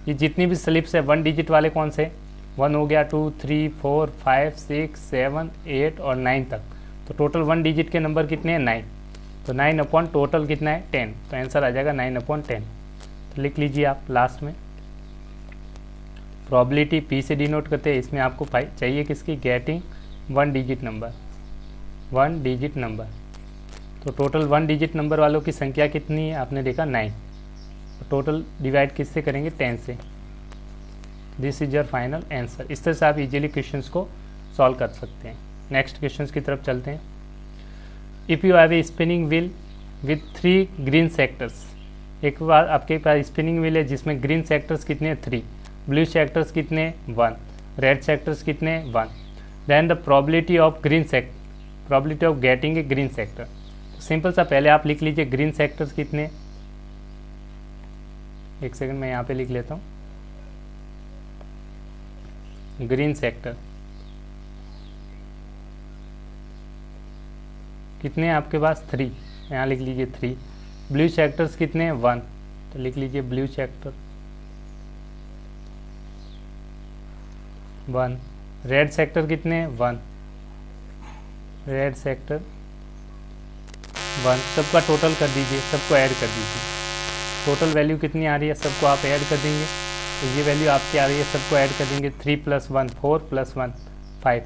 ये जितनी भी स्लिप्स है 1 डिजिट वाले कौन से, 1 हो गया, 2 3 4 5 6 7 8 और 9 तक। तो टोटल 1 डिजिट के नंबर कितने हैं, 9। तो 9 अपॉन टोटल कितना है, 10। तो आंसर आ जाएगा 9/10। तो लिख लीजिए आप लास्ट में, प्रोबेबिलिटी पी से डिनोट करते हैं। इसमें आपको चाहिए किसकी, getting 1 digit number, 1 digit number. तो टोटल 1 डिजिट नंबर वालों की संख्या कितनी है, आपने देखा 9। तो टोटल डिवाइड किससे करेंगे, 10 से। This is your final answer. इस तरह से आप इजीली क्वेश्चंस को सॉल्व कर सकते हैं। नेक्स्ट क्वेश्चंस की तरफ चलते हैं। If you have a spinning wheel with 3 green sectors. एक बार आपके पास स्पिनिंग व्हील है जिसमें ग्रीन सेक्टर्स कितने, 3, ब्लू सेक्टर्स कितने, 1, रेड सेक्टर्स कितने, 1। Then the probability of probability of getting a green sector. तो सिंपल सा पहले आप लिख लीजिए ग्रीन सेक्टर्स कितने। एक सेकंड मैं यहाँ पे लिख लेता हूँ, ग्रीन सेक्टर कितने हैं आपके पास, 3, यहाँ लिख लीजिए 3। ब्लू सेक्टर्स कितने हैं, 1, तो लिख लीजिए ब्लू सेक्टर 1। रेड सेक्टर कितने हैं, 1, रेड सेक्टर 1। सबका टोटल कर दीजिए, सबको ऐड कर दीजिए। टोटल वैल्यू कितनी आ रही है, सबको आप ऐड कर देंगे, तो ये वैल्यू आपकी आ रही है, सबको ऐड कर देंगे। 3 + 1 4 + 1 5,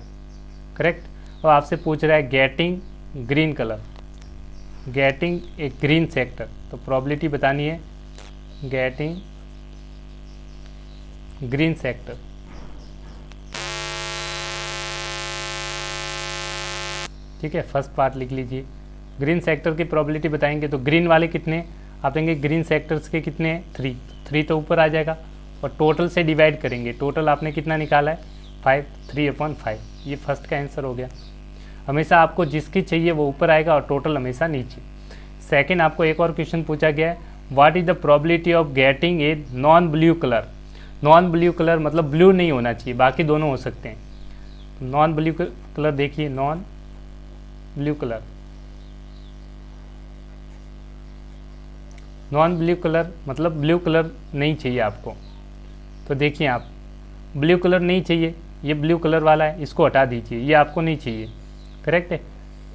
करेक्ट। और आपसे पूछ रहा है getting green colour, getting a green sector. तो प्रोबेबिलिटी बतानी है गेटिंग ग्रीन सेक्टर। ठीक है, फर्स्ट पार्ट लिख लीजिए। ग्रीन सेक्टर की प्रोबेबिलिटी बताएंगे तो ग्रीन वाले कितने, आप देंगे ग्रीन सेक्टर्स के कितने, 3 तो ऊपर आ जाएगा। और टोटल से डिवाइड करेंगे, टोटल आपने कितना निकाला है, 5, 3/5। ये फर्स्ट का आंसर हो गया। हमेशा आपको जिसकी चाहिए वो ऊपर आएगा और टोटल हमेशा नीचे। सेकंड, आपको एक और क्वेश्चन पूछा गया है, what is the probability of getting a non blue colour. Non blue colour मतलब ब्लू नहीं होना चाहिए, बाकी दोनों हो सकते हैं। नॉन ब्लू कलर देखिए, non blue colour, non blue colour मतलब ब्लू कलर नहीं चाहिए आपको। तो देखिए आप, ब्लू कलर नहीं चाहिए, ये ब्लू कलर वाला है, इसको हटा दीजिए, ये आपको नहीं चाहिए, करेक्ट है।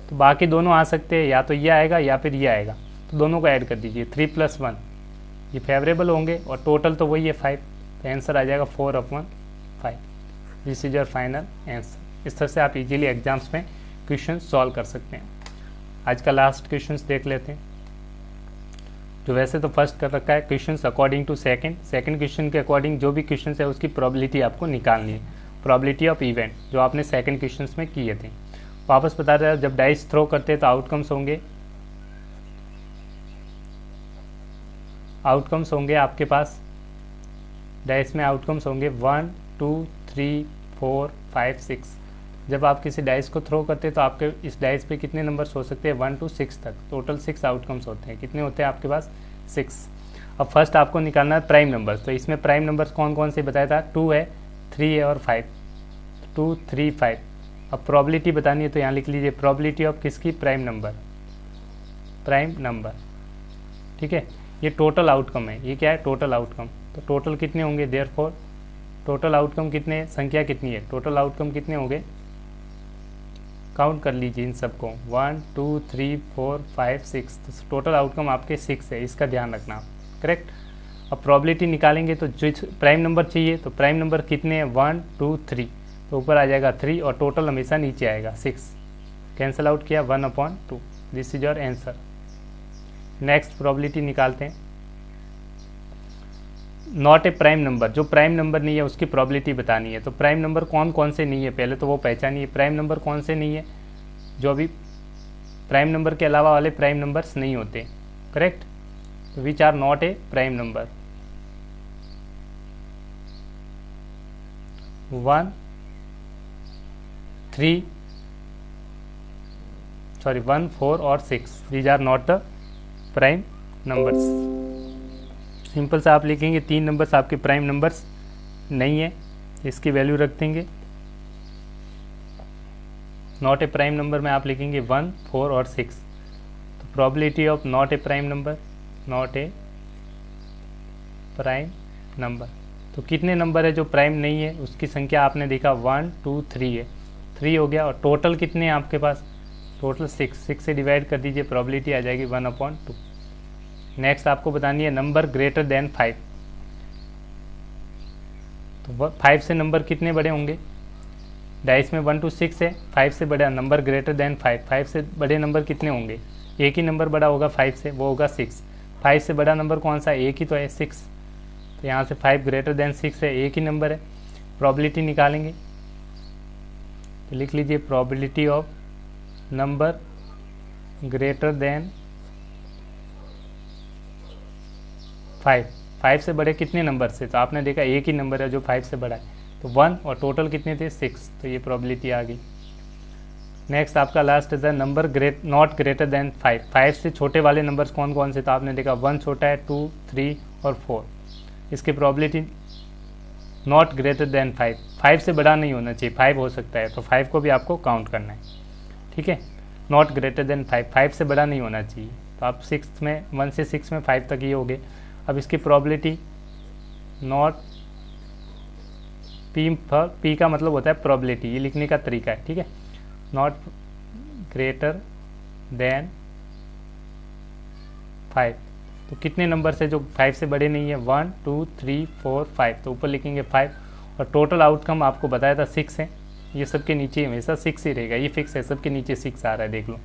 तो बाकी दोनों आ सकते हैं, या तो ये आएगा या फिर ये आएगा, तो दोनों को ऐड कर दीजिए। 3 + 1 ये फेवरेबल होंगे और टोटल तो वही है 5, तो आंसर आ जाएगा 4/5। This is your final answer. इस तरह से आप इजीली एग्जाम्स में क्वेश्चन सॉल्व कर सकते हैं। आज का लास्ट क्वेश्चन देख लेते हैं, जो वैसे तो फर्स्ट कर रखा है question according to second question के अकॉर्डिंग जो भी क्वेश्चन है उसकी प्रोबेबिलिटी आपको निकालनी है, प्रोबेबिलिटी ऑफ इवेंट जो आपने सेकंड क्वेश्चन में किए थे। वापस बता रहा है, जब डाइस थ्रो करते हैं तो आउटकम्स होंगे आपके पास, डाइस में आउटकम्स होंगे 1 2 3 4 5 6। जब आप किसी डाइस को थ्रो करते हैं तो आपके इस डाइस पे कितने नंबर्स हो सकते हैं, 1 to 6 तक, टोटल 6 आउटकम्स होते हैं। कितने होते हैं आपके पास, 6। अब फर्स्ट आपको निकालना है प्राइम नंबर्स, तो इसमें प्राइम नंबर्स कौन कौन से बताया था, 2 है, 3 है और 5, 2 3 5। अब प्रोबेबिलिटी बतानी है तो यहाँ लिख लीजिए प्रोबेबिलिटी ऑफ किसकी, प्राइम नंबर, ठीक है। ये टोटल आउटकम है, ये क्या है, टोटल आउटकम। तो टोटल कितने होंगे, देयरफॉर टोटल आउटकम कितने, संख्या कितनी है, टोटल आउटकम कितने होंगे, काउंट कर लीजिए इन सबको, 1 2 3 4 5 6। तो टोटल आउटकम आपके 6 है, इसका ध्यान रखना, करेक्ट। अब प्रॉबिलिटी निकालेंगे तो जो प्राइम नंबर चाहिए, तो प्राइम नंबर कितने हैं 1 2 3, तो ऊपर आ जाएगा 3 और टोटल हमेशा नीचे आएगा 6, कैंसिल आउट किया 1/2। This is your answer. Next probability निकालते हैं। नॉट ए प्राइम नंबर, जो प्राइम नंबर नहीं है उसकी प्रॉबिलिटी बतानी है। तो प्राइम नंबर कौन कौन से नहीं है पहले तो वो पहचानिए। प्राइम नंबर कौन से नहीं है, जो अभी प्राइम नंबर के अलावा वाले प्राइम नंबर्स नहीं होते, करेक्ट। तो which are not a prime number, 1 4 और 6, these are not the prime numbers. Simple से आप लिखेंगे 3 नंबर्स आपके प्राइम नंबर्स नहीं है, इसकी वैल्यू रख देंगे। नॉट ए प्राइम नंबर में आप लिखेंगे 1 4 और 6। तो probability of not a prime number, not a prime number, तो कितने नंबर है जो प्राइम नहीं है, उसकी संख्या आपने देखा 1 2 3 है, 3 हो गया। और टोटल कितने हैं आपके पास, टोटल 6 से डिवाइड कर दीजिए, प्रोबेबिलिटी आ जाएगी 1/2। नेक्स्ट आपको बतानी है नंबर ग्रेटर देन 5। तो 5 से नंबर कितने बड़े होंगे, डाइस में 1 to 6 है, 5 से बड़ा नंबर ग्रेटर देन 5, 5 से बड़े नंबर कितने होंगे, एक ही नंबर बड़ा होगा 5 से, वो होगा 6। 5 से बड़ा नंबर कौन सा है, एक ही तो है 6, तो यहाँ से 5 ग्रेटर देन 6 है, एक ही नंबर है। प्रोबेबिलिटी निकालेंगे तो लिख लीजिए probability of number greater than 5। 5 से बड़े कितने नंबर से, तो आपने देखा एक ही नंबर है जो 5 से बड़ा है, तो 1 और टोटल कितने थे 6, तो ये प्रोबेबिलिटी आ गई। नेक्स्ट आपका लास्ट है नंबर नॉट ग्रेटर देन 5। 5 से छोटे वाले नंबर्स कौन कौन से, तो आपने देखा 1 छोटा है, 2 3 और 4, इसकी प्रोबेबिलिटी नॉट ग्रेटर देन 5, 5 से बड़ा नहीं होना चाहिए, 5 हो सकता है, तो 5 को भी आपको काउंट करना है, ठीक है। नॉट ग्रेटर देन 5, 5 से बड़ा नहीं होना चाहिए, तो आप 6 में 1 से 6 में 5 तक ये हो गए। अब इसकी प्रोबेबिलिटी नॉट पी का मतलब होता है प्रोबेबिलिटी, ये लिखने का तरीका है, ठीक है। नॉट ग्रेटर देन 5, तो कितने नंबर से जो 5 से बड़े नहीं है, 1 2 3 4 5, तो ऊपर लिखेंगे 5 और टोटल आउटकम आपको बताया था 6 है, ये सबके नीचे हमेशा 6 ही रहेगा, ये फिक्स है, सबके नीचे 6 आ रहा है, देख लो।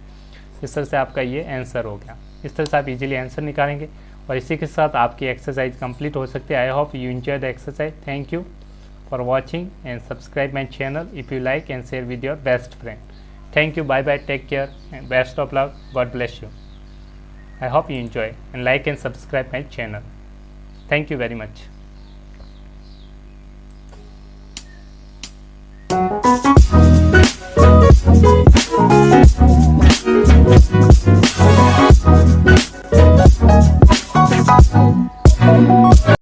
इस तरह से आपका ये आंसर हो गया। इस तरह से आप इजीली आंसर निकालेंगे और इसी के साथ आपकी एक्सरसाइज कंप्लीट हो सकती है। I hope you enjoy the exercise. Thank you for watching and subscribe my channel if you like and share with your best friend. Thank you, bye bye, take care and best of luck, God bless you. I hope you enjoy and like and subscribe my channel. Thank you very much.